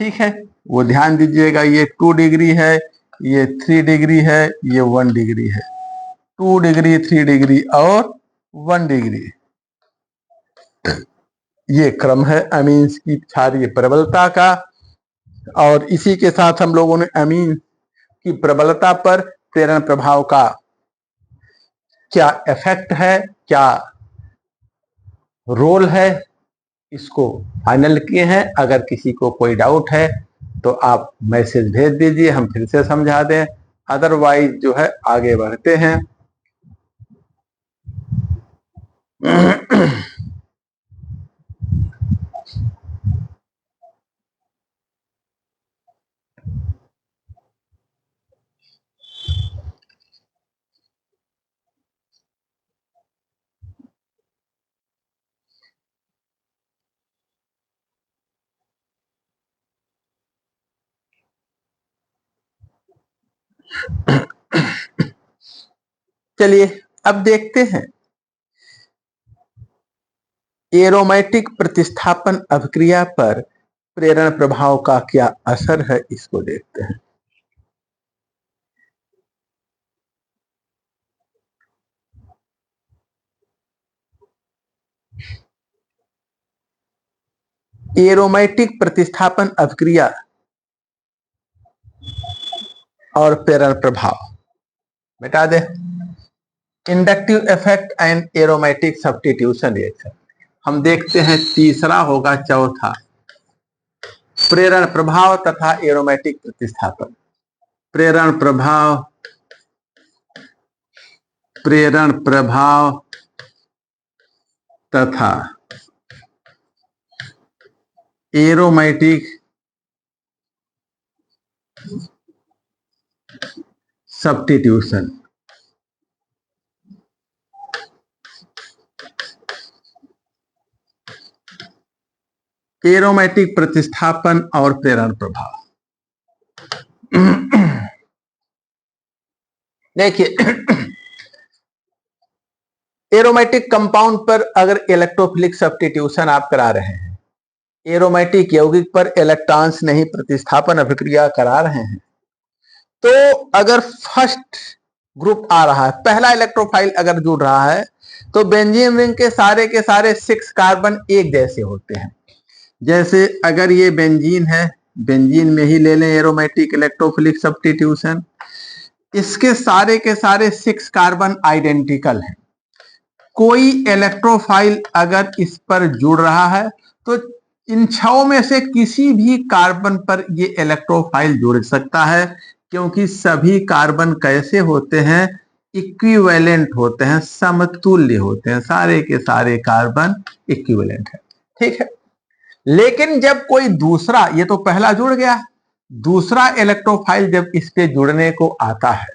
ठीक है, वो ध्यान दीजिएगा। ये 2 डिग्री है, ये 3 डिग्री है, ये 1 डिग्री है। 2 डिग्री, 3 डिग्री और 1 डिग्री, ये क्रम है अमीन्स की क्षारीय प्रबलता का। और इसी के साथ हम लोगों ने अमीन की प्रबलता पर प्रेरण प्रभाव का क्या इफेक्ट है, क्या रोल है, इसको फाइनल किए हैं। अगर किसी को कोई डाउट है तो आप मैसेज भेज दीजिए, हम फिर से समझा दें। अदरवाइज जो है आगे बढ़ते हैं। चलिए अब देखते हैं एरोमेटिक प्रतिस्थापन अभिक्रिया पर प्रेरण प्रभाव का क्या असर है, इसको देखते हैं। एरोमेटिक प्रतिस्थापन अभिक्रिया और प्रेरण प्रभाव मिटा दे। Inductive effect and aromatic substitution reaction हम देखते हैं। तीसरा होगा चौथा, प्रेरण प्रभाव तथा एरोमेटिक प्रतिस्थापन। प्रेरण प्रभाव, प्रेरण प्रभाव तथा एरोमेटिक सब्स्टिट्यूशन। एरोमेटिक प्रतिस्थापन और प्रेरण प्रभाव। देखिए, एरोमेटिक कंपाउंड पर अगर इलेक्ट्रोफिलिक सब्स्टिट्यूशन आप करा रहे हैं, एरोमेटिक यौगिक पर इलेक्ट्रॉन्स नहीं प्रतिस्थापन अभिक्रिया करा रहे हैं, तो अगर फर्स्ट ग्रुप आ रहा है, पहला इलेक्ट्रोफाइल अगर जुड़ रहा है, तो बेंजीन रिंग के सारे 6 कार्बन एक जैसे होते हैं। जैसे अगर ये बेंजीन है, बेंजीन में ही ले लें एरोमेटिक इलेक्ट्रोफिलिक सब्स्टिट्यूशन, इसके सारे के सारे 6 कार्बन आइडेंटिकल हैं। कोई इलेक्ट्रोफाइल अगर इस पर जुड़ रहा है तो इन 6 में से किसी भी कार्बन पर ये इलेक्ट्रोफाइल जुड़ सकता है, क्योंकि सभी कार्बन कैसे होते हैं, इक्विवेलेंट होते हैं, समतुल्य होते हैं, सारे के सारे कार्बन इक्विवेलेंट है। ठीक है, लेकिन जब कोई दूसरा, ये तो पहला जुड़ गया, दूसरा इलेक्ट्रोफाइल जब इस पे जुड़ने को आता है,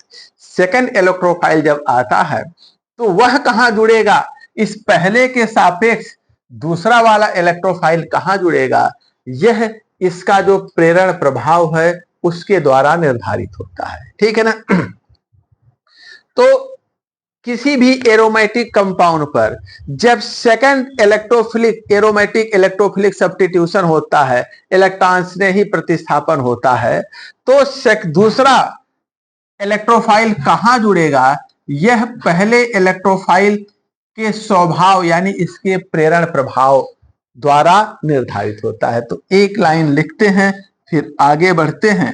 सेकंड इलेक्ट्रोफाइल जब आता है, तो वह कहां जुड़ेगा, इस पहले के सापेक्ष दूसरा वाला इलेक्ट्रोफाइल कहां जुड़ेगा, यह इसका जो प्रेरण प्रभाव है उसके द्वारा निर्धारित होता है। ठीक है ना। तो किसी भी एरोमेटिक कंपाउंड पर जब सेकंड एरोमेटिक इलेक्ट्रोफिलिक सब्स्टिट्यूशन होता है, इलेक्ट्रॉन्स ने ही प्रतिस्थापन होता है, तो दूसरा इलेक्ट्रोफाइल कहां जुड़ेगा, यह पहले इलेक्ट्रोफाइल के स्वभाव यानी इसके प्रेरण प्रभाव द्वारा निर्धारित होता है। तो एक लाइन लिखते हैं, फिर आगे बढ़ते हैं।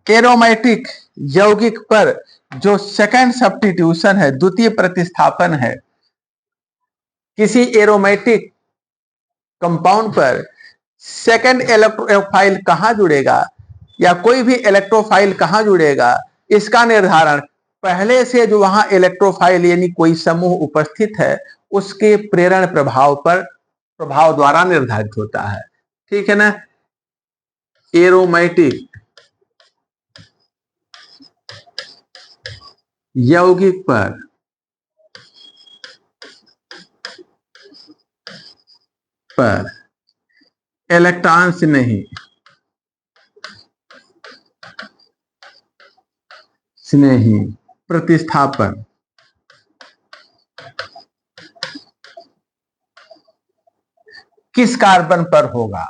एरोमेटिक यौगिक पर जो सेकंड सब्स्टिट्यूशन है, द्वितीय प्रतिस्थापन है, किसी एरोमेटिक कंपाउंड पर सेकंड इलेक्ट्रोफाइल कहां जुड़ेगा या कोई भी इलेक्ट्रोफाइल कहां जुड़ेगा, इसका निर्धारण पहले से जो वहां इलेक्ट्रोफाइल यानी कोई समूह उपस्थित है उसके प्रेरण प्रभाव द्वारा निर्धारित होता है। ठीक है ना। एरोमेटिक यौगिक पर इलेक्ट्रॉन्स नहीं प्रतिस्थापन किस कार्बन पर होगा,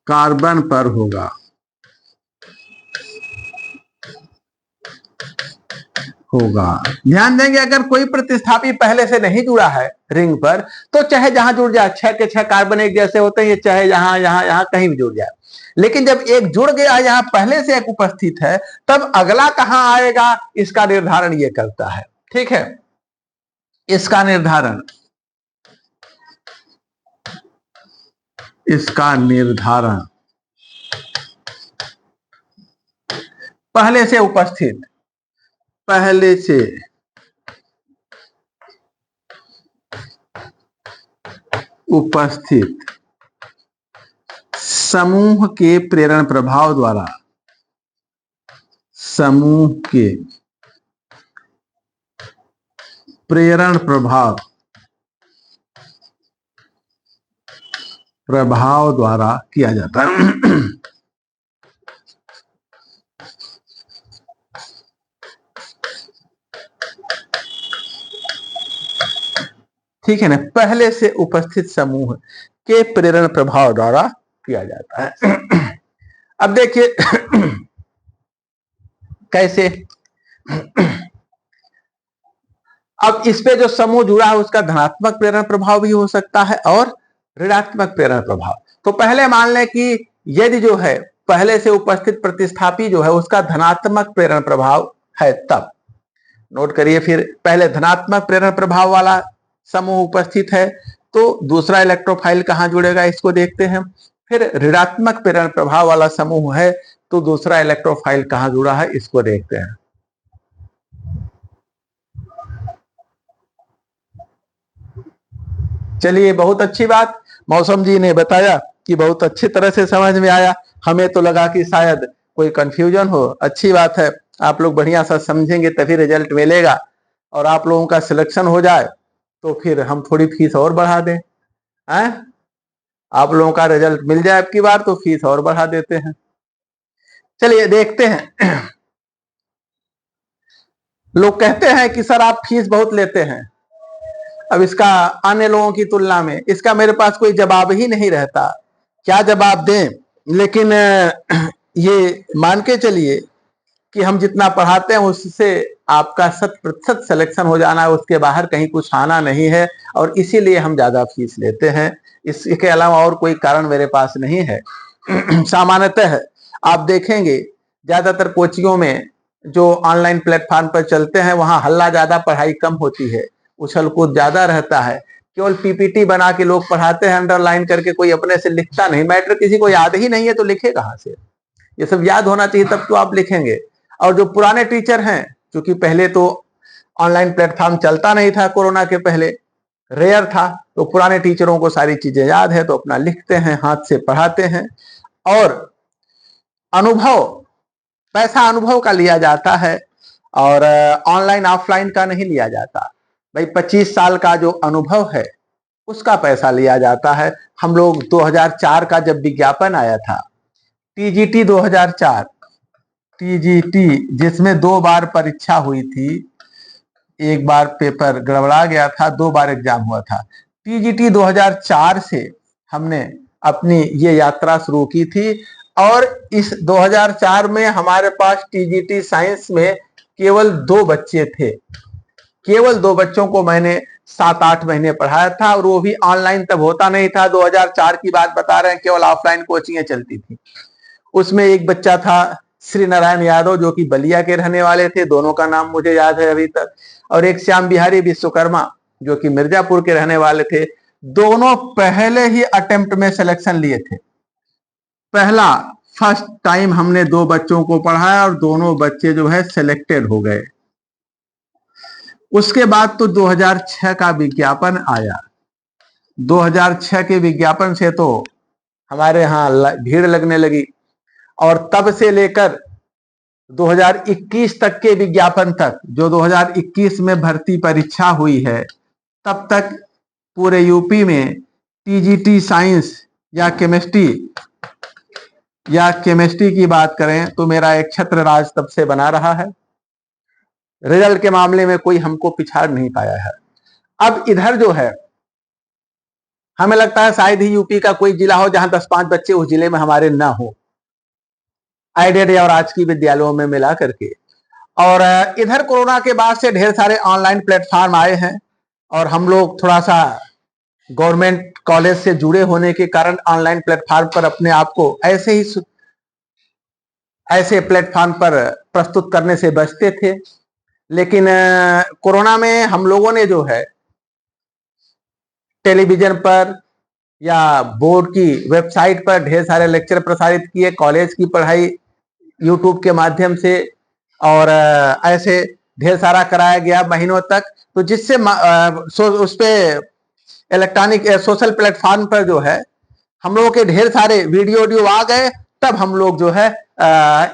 कार्बन पर होगा। ध्यान देंगे, अगर कोई प्रतिस्थापी पहले से नहीं जुड़ा है रिंग पर, तो चाहे जहां जुड़ जाए, 6 के 6 कार्बन एक जैसे होते हैं, चाहे यहां कहीं भी जुड़ जाए, लेकिन जब एक जुड़ गया, यहां पहले से एक उपस्थित है, तब अगला कहां आएगा इसका निर्धारण ये करता है। ठीक है, इसका निर्धारण पहले से उपस्थित समूह के प्रेरण प्रभाव द्वारा, समूह के प्रेरण प्रभाव द्वारा किया जाता है। ठीक है ना, पहले से उपस्थित समूह के प्रेरण प्रभाव द्वारा किया जाता है। अब देखिए कैसे, अब इस पे जो समूह जुड़ा है उसका धनात्मक प्रेरण प्रभाव भी हो सकता है और ऋणात्मक प्रेरण प्रभाव। तो पहले मान लें कि यदि जो है पहले से उपस्थित प्रतिस्थापी जो है उसका धनात्मक प्रेरण प्रभाव है, तब नोट करिए, फिर पहले धनात्मक प्रेरण प्रभाव वाला समूह उपस्थित है तो दूसरा इलेक्ट्रोफाइल कहां जुड़ेगा इसको देखते हैं। फिर ऋणात्मक प्रेरण प्रभाव वाला समूह है तो दूसरा इलेक्ट्रोफाइल कहां जुड़ा है इसको देखते हैं। चलिए, बहुत अच्छी बात मौसम जी ने बताया कि बहुत अच्छी तरह से समझ में आया। हमें तो लगा कि शायद कोई कंफ्यूजन हो, अच्छी बात है। आप लोग बढ़िया सा समझेंगे तभी रिजल्ट मिलेगा, और आप लोगों का सिलेक्शन हो जाए तो फिर हम थोड़ी फीस और बढ़ा दें। हैं? आप लोगों का रिजल्ट मिल जाए अब की बार तो फीस और बढ़ा देते हैं। चलिए देखते हैं। लोग कहते हैं कि सर आप फीस बहुत लेते हैं। अब इसका अन्य लोगों की तुलना में इसका मेरे पास कोई जवाब ही नहीं रहता, क्या जवाब दें। लेकिन ये मान के चलिए कि हम जितना पढ़ाते हैं उससे आपका 100% सिलेक्शन हो जाना है, उसके बाहर कहीं कुछ आना नहीं है, और इसीलिए हम ज्यादा फीस लेते हैं। इसके अलावा और कोई कारण मेरे पास नहीं है। सामान्यतः आप देखेंगे ज्यादातर कोचिंगों में जो ऑनलाइन प्लेटफॉर्म पर चलते हैं वहां हल्ला ज्यादा, पढ़ाई कम होती है, उछल कूद ज्यादा रहता है। केवल पीपीटी बना के लोग पढ़ाते हैं अंडरलाइन करके, कोई अपने से लिखता नहीं। मैटर किसी को याद ही नहीं है तो लिखे कहां से? ये सब याद होना चाहिए तब तो आप लिखेंगे। और जो पुराने टीचर हैं, क्योंकि पहले तो ऑनलाइन प्लेटफॉर्म चलता नहीं था, कोरोना के पहले रेयर था, तो पुराने टीचरों को सारी चीजें याद है तो अपना लिखते हैं, हाथ से पढ़ाते हैं। और अनुभव, पैसा अनुभव का लिया जाता है, और ऑनलाइन ऑफलाइन का नहीं लिया जाता। भाई 25 साल का जो अनुभव है उसका पैसा लिया जाता है। हम लोग 2004 का जब विज्ञापन आया था, टीजीटी 2004, टीजीटी जिसमें 2 बार परीक्षा हुई थी, एक बार पेपर गड़बड़ा गया था, 2 बार एग्जाम हुआ था। टीजीटी 2004 से हमने अपनी ये यात्रा शुरू की थी, और इस 2004 में हमारे पास टीजीटी साइंस में केवल 2 बच्चे थे। केवल 2 बच्चों को मैंने 7-8 महीने पढ़ाया था, और वो भी ऑनलाइन तब होता नहीं था। 2004 की बात बता रहे हैं, केवल ऑफलाइन कोचिंगें चलती थी। उसमें एक बच्चा था श्री नारायण यादव, जो कि बलिया के रहने वाले थे, दोनों का नाम मुझे याद है अभी तक। और एक श्याम बिहारी विश्वकर्मा, जो कि मिर्जापुर के रहने वाले थे। दोनों पहले ही अटेम्प्ट में सिलेक्शन लिए थे। पहला फर्स्ट टाइम हमने 2 बच्चों को पढ़ाया और दोनों बच्चे जो है सिलेक्टेड हो गए। उसके बाद तो 2006 का विज्ञापन आया। 2006 के विज्ञापन से तो हमारे यहाँ भीड़ लगने लगी, और तब से लेकर 2021 तक के विज्ञापन तक, जो 2021 में भर्ती परीक्षा हुई है, तब तक पूरे यूपी में टीजीटी साइंस या केमिस्ट्री की बात करें तो मेरा एक छत्र राज तब से बना रहा है। रिजल्ट के मामले में कोई हमको पिछाड़ नहीं पाया है। अब इधर जो है, हमें लगता है शायद ही यूपी का कोई जिला हो जहां 10-5 बच्चे उस जिले में हमारे ना हो, आइडेड और आज की विद्यालयों में मिला करके। और इधर कोरोना के बाद से ढेर सारे ऑनलाइन प्लेटफॉर्म आए हैं, और हम लोग थोड़ा सा गवर्नमेंट कॉलेज से जुड़े होने के कारण ऑनलाइन प्लेटफॉर्म पर अपने आप को ऐसे प्लेटफॉर्म पर प्रस्तुत करने से बचते थे। लेकिन कोरोना में हम लोगों ने जो है टेलीविजन पर या बोर्ड की वेबसाइट पर ढेर सारे लेक्चर प्रसारित किए, कॉलेज की पढ़ाई यूट्यूब के माध्यम से, और ऐसे ढेर सारा कराया गया महीनों तक। तो जिससे उस पे इलेक्ट्रॉनिक सोशल प्लेटफॉर्म पर जो है हम लोगों के ढेर सारे वीडियो आ गए। तब हम लोग जो है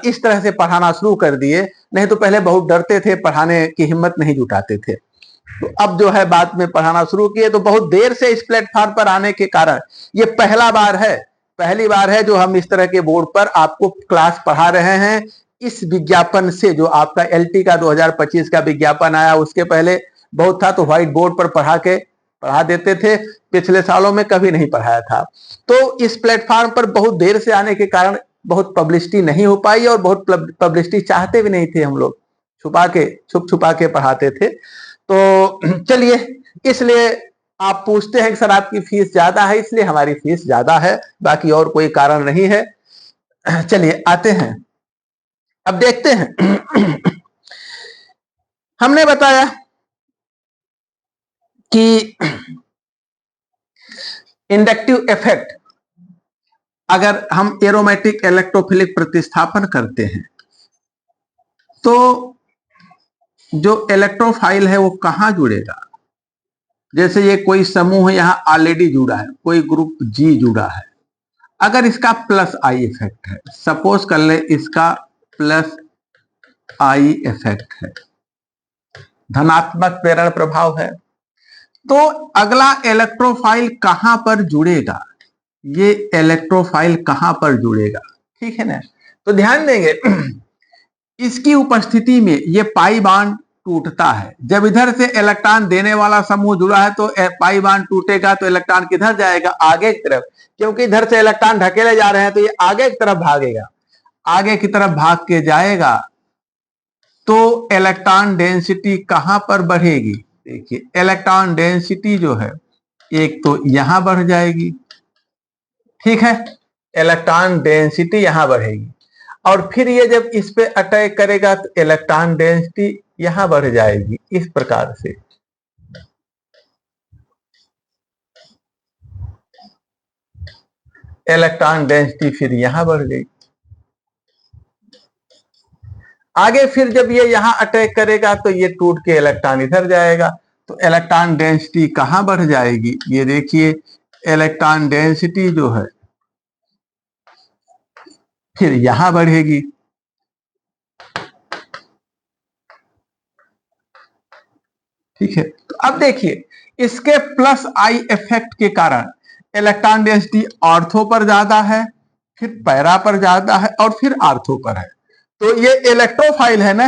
इस तरह से पढ़ाना शुरू कर दिए। नहीं तो पहले बहुत डरते थे, पढ़ाने की हिम्मत नहीं जुटाते थे। तो अब जो है बाद में पढ़ाना शुरू किए, तो बहुत देर से इस प्लेटफॉर्म पर आने के कारण ये पहली बार है जो हम इस तरह के बोर्ड पर आपको क्लास पढ़ा रहे हैं। इस विज्ञापन से, जो आपका एलटी का 2025 का विज्ञापन आया, उसके पहले बहुत था तो व्हाइट बोर्ड पर पढ़ा देते थे, पिछले सालों में कभी नहीं पढ़ाया था। तो इस प्लेटफॉर्म पर बहुत देर से आने के कारण बहुत पब्लिसिटी नहीं हो पाई, और बहुत पब्लिसिटी चाहते भी नहीं थे हम लोग, छुप छुपा के पढ़ाते थे। तो चलिए, इसलिए आप पूछते हैं कि सर आपकी फीस ज्यादा है, इसलिए हमारी फीस ज्यादा है, बाकी और कोई कारण नहीं है। चलिए आते हैं, अब देखते हैं। हमने बताया कि इंडक्टिव इफेक्ट, अगर हम एरोमेटिक इलेक्ट्रोफिलिक प्रतिस्थापन करते हैं तो जो इलेक्ट्रोफाइल है वो कहां जुड़ेगा। जैसे ये कोई समूह है, यहां ऑलरेडी जुड़ा है, कोई ग्रुप जी जुड़ा है। अगर इसका प्लस आई इफेक्ट है, सपोज कर ले इसका प्लस आई इफेक्ट है, धनात्मक प्रेरण प्रभाव है। तो अगला इलेक्ट्रोफाइल कहां पर जुड़ेगा, ये इलेक्ट्रोफाइल कहां पर जुड़ेगा, ठीक है ना। तो ध्यान देंगे इसकी उपस्थिति में ये पाई बांड टूटता है। जब इधर से इलेक्ट्रॉन देने वाला समूह जुड़ा है तो पाई बांड टूटेगा तो इलेक्ट्रॉन किधर जाएगा, आगे की तरफ, क्योंकि इधर से इलेक्ट्रॉन ढकेले जा रहे हैं तो ये आगे की तरफ भागेगा, आगे की तरफ भाग के जाएगा तो इलेक्ट्रॉन डेंसिटी कहां पर बढ़ेगी। देखिए इलेक्ट्रॉन डेंसिटी जो है एक तो यहां बढ़ जाएगी, ठीक है, इलेक्ट्रॉन डेंसिटी यहां बढ़ेगी, और फिर ये जब इस पे अटैक करेगा तो इलेक्ट्रॉन डेंसिटी यहां बढ़ जाएगी। इस प्रकार से इलेक्ट्रॉन डेंसिटी फिर यहां बढ़ गई। आगे फिर जब ये यहां अटैक करेगा तो ये टूट के इलेक्ट्रॉन इधर जाएगा तो इलेक्ट्रॉन डेंसिटी कहां बढ़ जाएगी, ये देखिए इलेक्ट्रॉन डेंसिटी जो है फिर यहां बढ़ेगी। ठीक है, तो अब देखिए इसके प्लस आई इफेक्ट के कारण इलेक्ट्रॉन डेंसिटी ऑर्थो पर ज्यादा है, फिर पैरा पर ज्यादा है और फिर आर्थो पर है। तो ये इलेक्ट्रोफाइल है ना,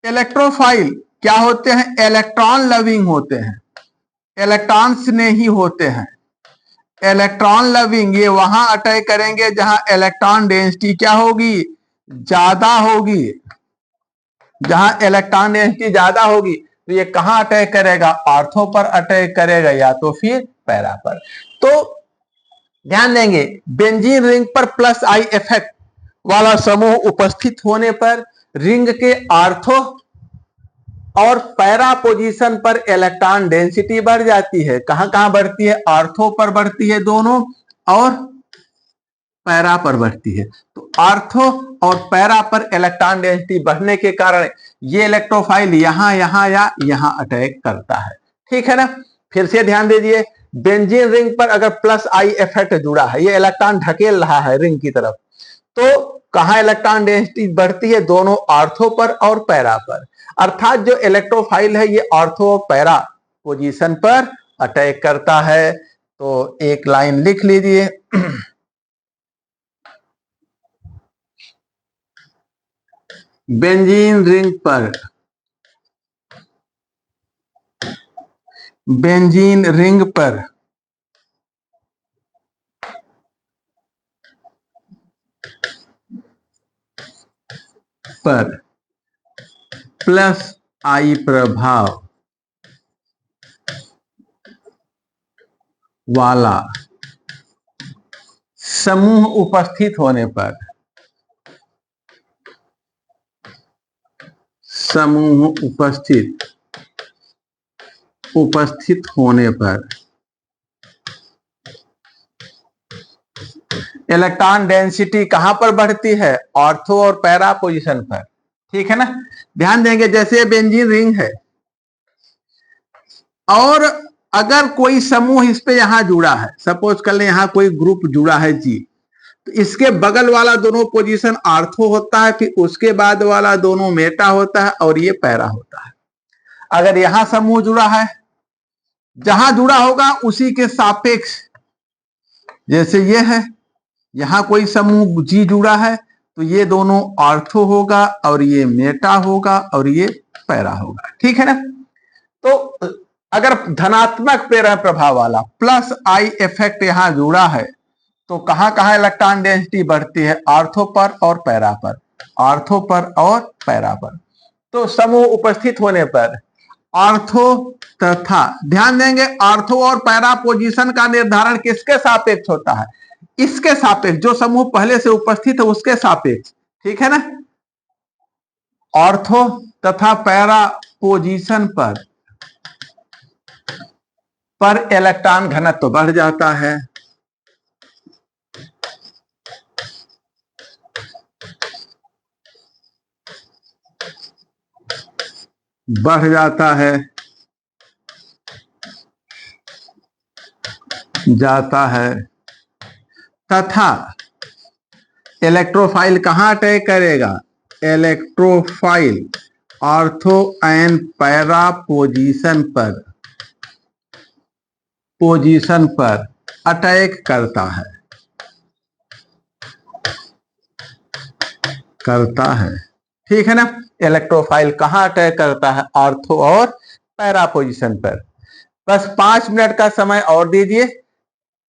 इलेक्ट्रोफाइल क्या होते हैं, इलेक्ट्रॉन लविंग होते हैं, इलेक्ट्रॉन स्नेही होते हैं। इलेक्ट्रॉन लविंग ये वहां अटैक करेंगे जहां इलेक्ट्रॉन डेंसिटी क्या होगी, ज्यादा होगी। जहां इलेक्ट्रॉन डेंसिटी ज्यादा होगी तो ये कहां अटैक करेगा, आर्थो पर अटैक करेगा या तो फिर पैरा पर। तो ध्यान देंगे बेंजीन रिंग पर प्लस आई इफेक्ट वाला समूह उपस्थित होने पर रिंग के आर्थो और पैरा पोजीशन पर इलेक्ट्रॉन डेंसिटी बढ़ जाती है। कहां कहां बढ़ती है, आर्थो पर बढ़ती है दोनों और पैरा पर बढ़ती है। तो आर्थो और पैरा पर इलेक्ट्रॉन डेंसिटी बढ़ने के कारण ये इलेक्ट्रोफाइल यहां यहां या यहां अटैक करता है, ठीक है ना। फिर से ध्यान दीजिए बेंजीन रिंग पर अगर प्लस आई इफेक्ट जुड़ा है, ये इलेक्ट्रॉन ढकेल रहा है रिंग की तरफ, तो कहां इलेक्ट्रॉन डेंसिटी बढ़ती है, दोनों आर्थो पर और पैरा पर। अर्थात जो इलेक्ट्रोफाइल है ये आर्थो और पैरा पोजीशन पर अटैक करता है। तो एक लाइन लिख लीजिए बेंजीन रिंग पर, बेंजीन रिंग पर प्लस आई प्रभाव वाला समूह उपस्थित होने पर, समूह उपस्थित होने पर इलेक्ट्रॉन डेंसिटी कहां पर बढ़ती है, ऑर्थो और पैरा पोजीशन पर, ठीक है ना। ध्यान देंगे जैसे बेंजीन रिंग है और अगर कोई समूह इस पे यहां जुड़ा है, सपोज कर ले यहां कोई ग्रुप जुड़ा है जी, तो इसके बगल वाला दोनों पोजीशन आर्थो होता है, फिर उसके बाद वाला दोनों मेटा होता है और ये पैरा होता है। अगर यहां समूह जुड़ा है, जहां जुड़ा होगा उसी के सापेक्ष, जैसे ये है यहां कोई समूह जी जुड़ा है तो ये दोनों ऑर्थो होगा और ये मेटा होगा और ये पैरा होगा, ठीक है ना। तो अगर धनात्मक प्रेरण प्रभाव वाला प्लस आई इफेक्ट यहां जुड़ा है तो कहां कहां इलेक्ट्रॉन डेंसिटी बढ़ती है, आर्थो पर और पैरा पर, आर्थो पर और पैरा पर। तो समूह उपस्थित होने पर आर्थो तथा, ध्यान देंगे आर्थो और पैरा पोजीशन का निर्धारण किसके सापेक्ष होता है, इसके सापेक्ष, जो समूह पहले से उपस्थित है उसके सापेक्ष, ठीक है ना। ऑर्थो तथा पैरा पोजीशन पर इलेक्ट्रॉन घनत्व तो बढ़ जाता है, बढ़ जाता है, जाता है तथा इलेक्ट्रोफाइल कहां अटैक करेगा, electrophile ortho and para position पर अटैक करता है। ठीक है ना। इलेक्ट्रोफाइल कहाँ अटैक करता है? ऑर्थो और पैरा पोजीशन पर। बस 5 मिनट का समय और दीजिए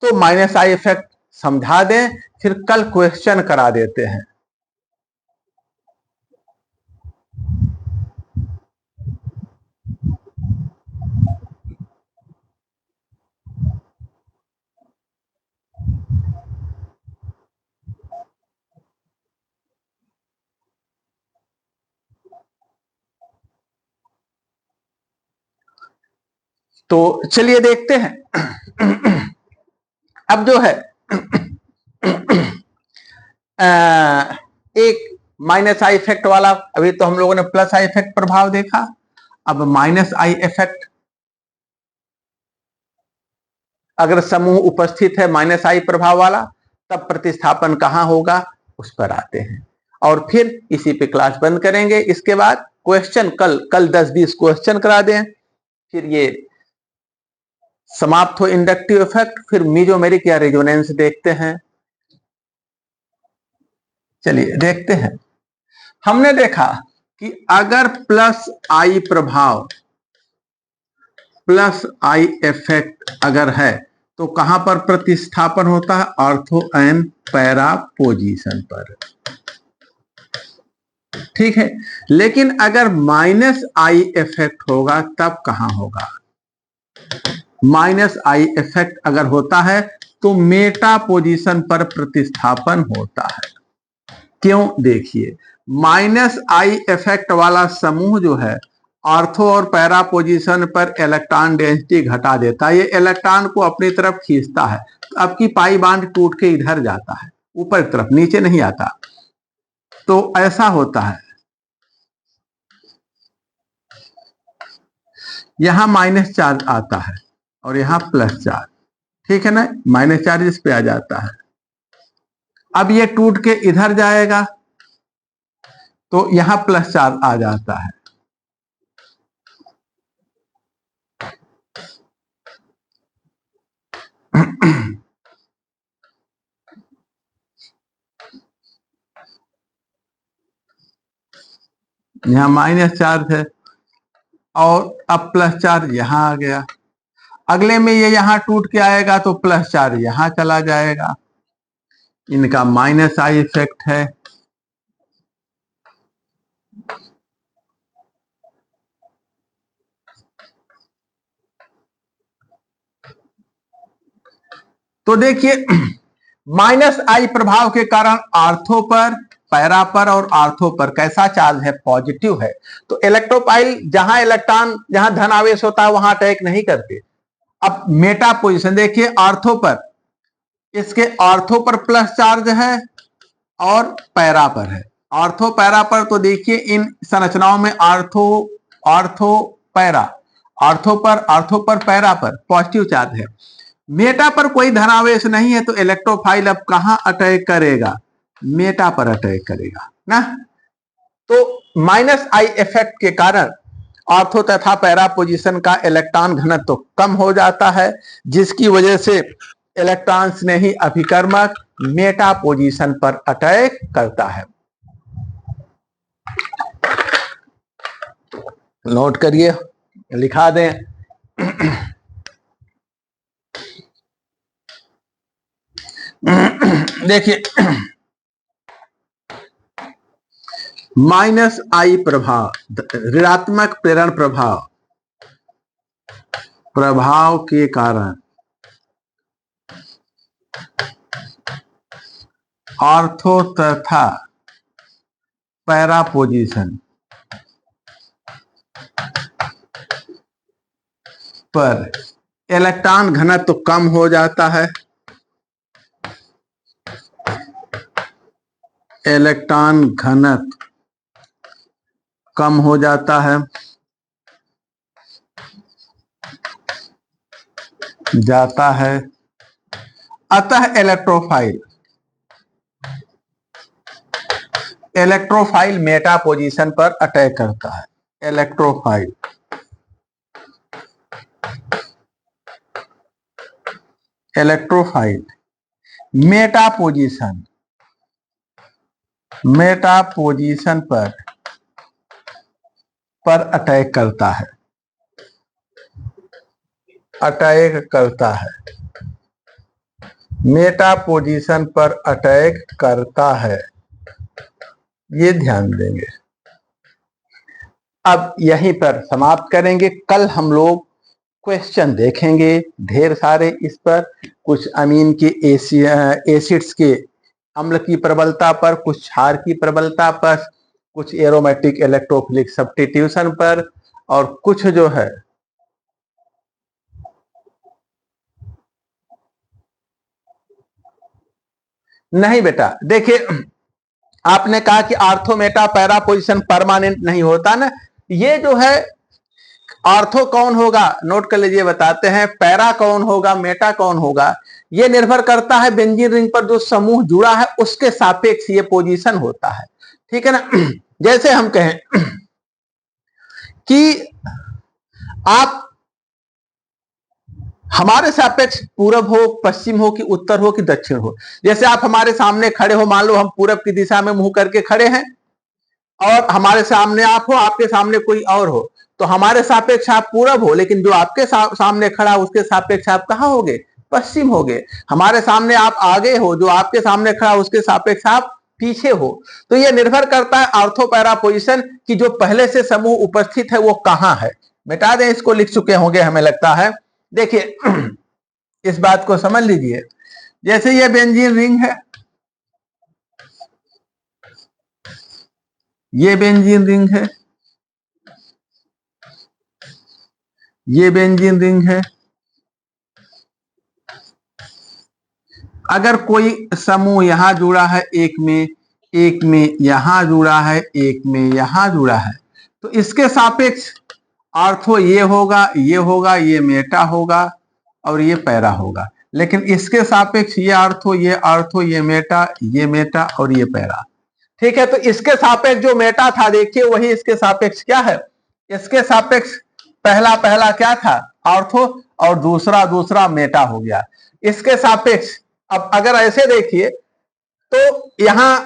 तो माइनस आई इफेक्ट समझा दें, फिर कल क्वेश्चन करा देते हैं। तो चलिए देखते हैं। अब जो है एक माइनस आई इफेक्ट वाला, अभी तो हम लोगों ने प्लस आई इफेक्ट प्रभाव देखा, अब माइनस आई इफेक्ट अगर समूह उपस्थित है माइनस आई प्रभाव वाला, तब प्रतिस्थापन कहां होगा उस पर आते हैं और फिर इसी पे क्लास बंद करेंगे। इसके बाद क्वेश्चन कल 10-20 क्वेश्चन करा दें, फिर ये समाप्त हो इंडक्टिव इफेक्ट, फिर मीजोमेरिक या रेजोनेंस देखते हैं। चलिए देखते हैं। हमने देखा कि अगर प्लस आई प्रभाव, प्लस आई इफेक्ट अगर है तो कहां पर प्रतिस्थापन होता है? ऑर्थो एंड पैरा पोजीशन पर। ठीक है। लेकिन अगर माइनस आई इफेक्ट होगा तब कहां होगा? माइनस आई इफेक्ट अगर होता है तो मेटा पोजीशन पर प्रतिस्थापन होता है। क्यों? देखिए, माइनस आई इफेक्ट वाला समूह जो है ऑर्थो और पैरा पोजीशन पर इलेक्ट्रॉन डेंसिटी घटा देता है, ये इलेक्ट्रॉन को अपनी तरफ खींचता है। तो अब की पाई बांड टूट के इधर जाता है, ऊपर की तरफ, नीचे नहीं आता। तो ऐसा होता है, यहां माइनस चार्ज आता है और यहां प्लस चार्ज। ठीक है ना, माइनस चार्ज इस पे आ जाता है। अब ये टूट के इधर जाएगा तो यहां प्लस चार्ज आ जाता है। यहां माइनस चार्ज है और अब प्लस चार्ज यहां आ गया। अगले में ये यहां टूट के आएगा तो प्लस चार्ज यहां चला जाएगा। इनका माइनस आई इफेक्ट है। तो देखिए, माइनस आई प्रभाव के कारण आर्थो पर, पैरा पर और आर्थो पर कैसा चार्ज है? पॉजिटिव है। तो इलेक्ट्रोफाइल जहां इलेक्ट्रॉन, जहां धन आवेश होता है वहां अटैक नहीं करते। अब मेटा पोजीशन देखिए, आर्थो पर, इसके आर्थो पर प्लस चार्ज है और पैरा पर है। आर्थो पैरा पर तो देखिए इन संरचनाओं में आर्थो आर्थो पैरा, आर्थो पर पैरा पर पॉजिटिव चार्ज है। मेटा पर कोई धनावेश नहीं है तो इलेक्ट्रोफाइल अब कहां अटैक करेगा? मेटा पर अटैक करेगा ना। तो माइनस आई इफेक्ट के कारण ऑर्थो तथा पैरा पोजीशन का इलेक्ट्रॉन घनत्व तो कम हो जाता है, जिसकी वजह से इलेक्ट्रॉन्स ने ही अभिकर्मक मेटा पोजीशन पर अटैक करता है। नोट करिए, लिखा दें। देखिए, माइनस आई प्रभाव, ऋणात्मक प्रेरण प्रभाव के कारण ऑर्थो तथा पैरा पोजीशन पर इलेक्ट्रॉन घनत्व तो कम हो जाता है। इलेक्ट्रॉन घनत्व कम हो जाता है, अतः इलेक्ट्रोफाइल इलेक्ट्रोफाइल मेटा पोजीशन पर अटैक करता है। इलेक्ट्रोफाइल इलेक्ट्रोफाइल मेटा पोजीशन पर अटैक करता है। मेटा पोजीशन पर अटैक करता है, ये ध्यान देंगे। अब यहीं पर समाप्त करेंगे। कल हम लोग क्वेश्चन देखेंगे ढेर सारे इस पर, कुछ अमीन के एसिड्स के अम्ल की प्रबलता पर, कुछ क्षार की प्रबलता पर, कुछ एरोमेटिक इलेक्ट्रोफिलिक सब्स्टिट्यूशन पर, और कुछ जो है नहीं बेटा देखिए, आपने कहा कि ortho Meta para position permanent नहीं होता ना, ये जो है आर्थो कौन होगा नोट कर लीजिए, बताते हैं। पैरा कौन होगा, मेटा कौन होगा, ये निर्भर करता है बेंजीन रिंग पर जो समूह जुड़ा है उसके सापेक्ष ये पोजीशन होता है, ठीक है ना। जैसे हम कहें कि आप हमारे सापेक्ष पूरब हो, पश्चिम हो कि उत्तर हो कि दक्षिण हो, जैसे आप हमारे सामने खड़े हो, मान लो हम पूरब की दिशा में मुंह करके खड़े हैं और हमारे सामने आप हो, आपके सामने कोई और हो, तो हमारे सापेक्ष आप पूरब हो, लेकिन जो आपके सामने खड़ा उसके सापेक्ष आप कहां होगे, पश्चिम होगे। हमारे सामने आप आगे हो, जो आपके सामने खड़ा उसके सापेक्ष आप पीछे हो। तो यह निर्भर करता है ऑर्थो पैरा पोजीशन की जो पहले से समूह उपस्थित है वो कहां है। मिटा दें, इसको लिख चुके होंगे हमें लगता है। देखिए इस बात को समझ लीजिए, जैसे ये बेंजीन रिंग है, ये बेंजीन रिंग है, ये बेंजीन रिंग है। अगर कोई समूह यहां जुड़ा है, एक में यहां जुड़ा है, एक में यहां जुड़ा है, तो इसके सापेक्ष आर्थो ये होगा, ये होगा, ये मेटा होगा और ये पैरा होगा। लेकिन इसके सापेक्ष ये आर्थो, ये आर्थो, ये मेटा और ये पैरा, ठीक है। तो इसके सापेक्ष जो मेटा था देखिए, वही इसके सापेक्ष क्या है, इसके सापेक्ष पहला क्या था, आर्थो, और दूसरा मेटा हो गया इसके सापेक्ष। अब अगर ऐसे देखिए तो यहां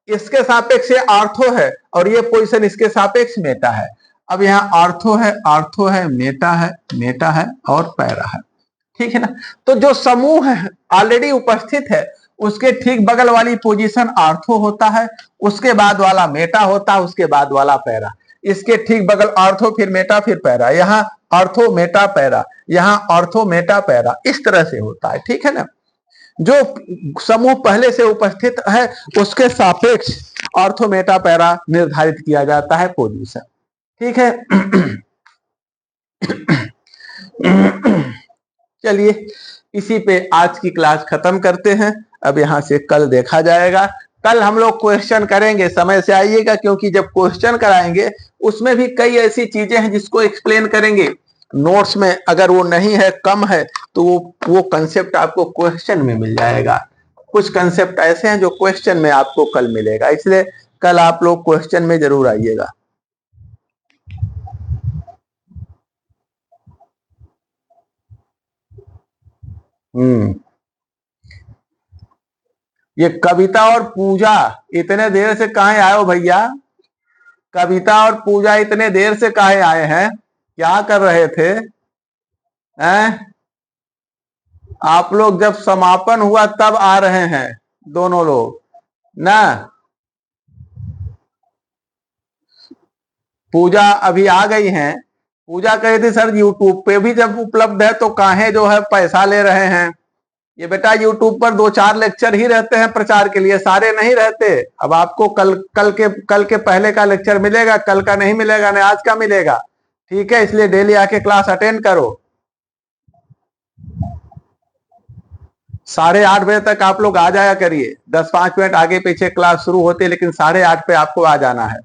इसके सापेक्ष आर्थो है और ये पोजीशन इसके सापेक्ष मेटा है। अब यहाँ आर्थो है, मेटा है और पैरा है, ठीक है ना। तो जो समूह है ऑलरेडी उपस्थित है उसके ठीक बगल वाली पोजीशन आर्थो होता है, उसके बाद वाला मेटा होता है, उसके बाद वाला पैरा। इसके ठीक बगल आर्थो, फिर मेटा, फिर पैरा। यहाँ आर्थो मेटा पैरा, यहाँ आर्थो मेटा पैरा, इस तरह से होता है, ठीक है ना। जो समूह पहले से उपस्थित है उसके सापेक्ष आर्थो मेटा पैरा निर्धारित किया जाता है पोजीशन, ठीक है। चलिए इसी पे आज की क्लास खत्म करते हैं। अब यहां से कल देखा जाएगा। कल हम लोग क्वेश्चन करेंगे, समय से आइएगा, क्योंकि जब क्वेश्चन कराएंगे उसमें भी कई ऐसी चीजें हैं जिसको एक्सप्लेन करेंगे। नोट्स में अगर वो नहीं है, कम है, तो वो कंसेप्ट आपको क्वेश्चन में मिल जाएगा। कुछ कंसेप्ट ऐसे हैं जो क्वेश्चन में आपको कल मिलेगा, इसलिए कल आप लोग क्वेश्चन में जरूर आइएगा। ये कविता और पूजा इतने देर से कहाँ आए हो भैया? कविता और पूजा इतने देर से कहाँ आए हैं? क्या कर रहे थे हैं? आप लोग जब समापन हुआ तब आ रहे हैं दोनों लोग ना। पूजा अभी आ गई हैं। पूजा कही थी सर यूट्यूब पे भी जब उपलब्ध है तो काहे जो है पैसा ले रहे हैं। ये बेटा यूट्यूब पर 2-4 लेक्चर ही रहते हैं प्रचार के लिए, सारे नहीं रहते। अब आपको कल के पहले का लेक्चर मिलेगा, कल का नहीं मिलेगा, ना आज का मिलेगा, ठीक है। इसलिए डेली आके क्लास अटेंड करो। 8:30 बजे तक आप लोग आ जाया करिए। 10-5 मिनट आगे पीछे क्लास शुरू होती है, लेकिन 8:30 पे आपको आ जाना है।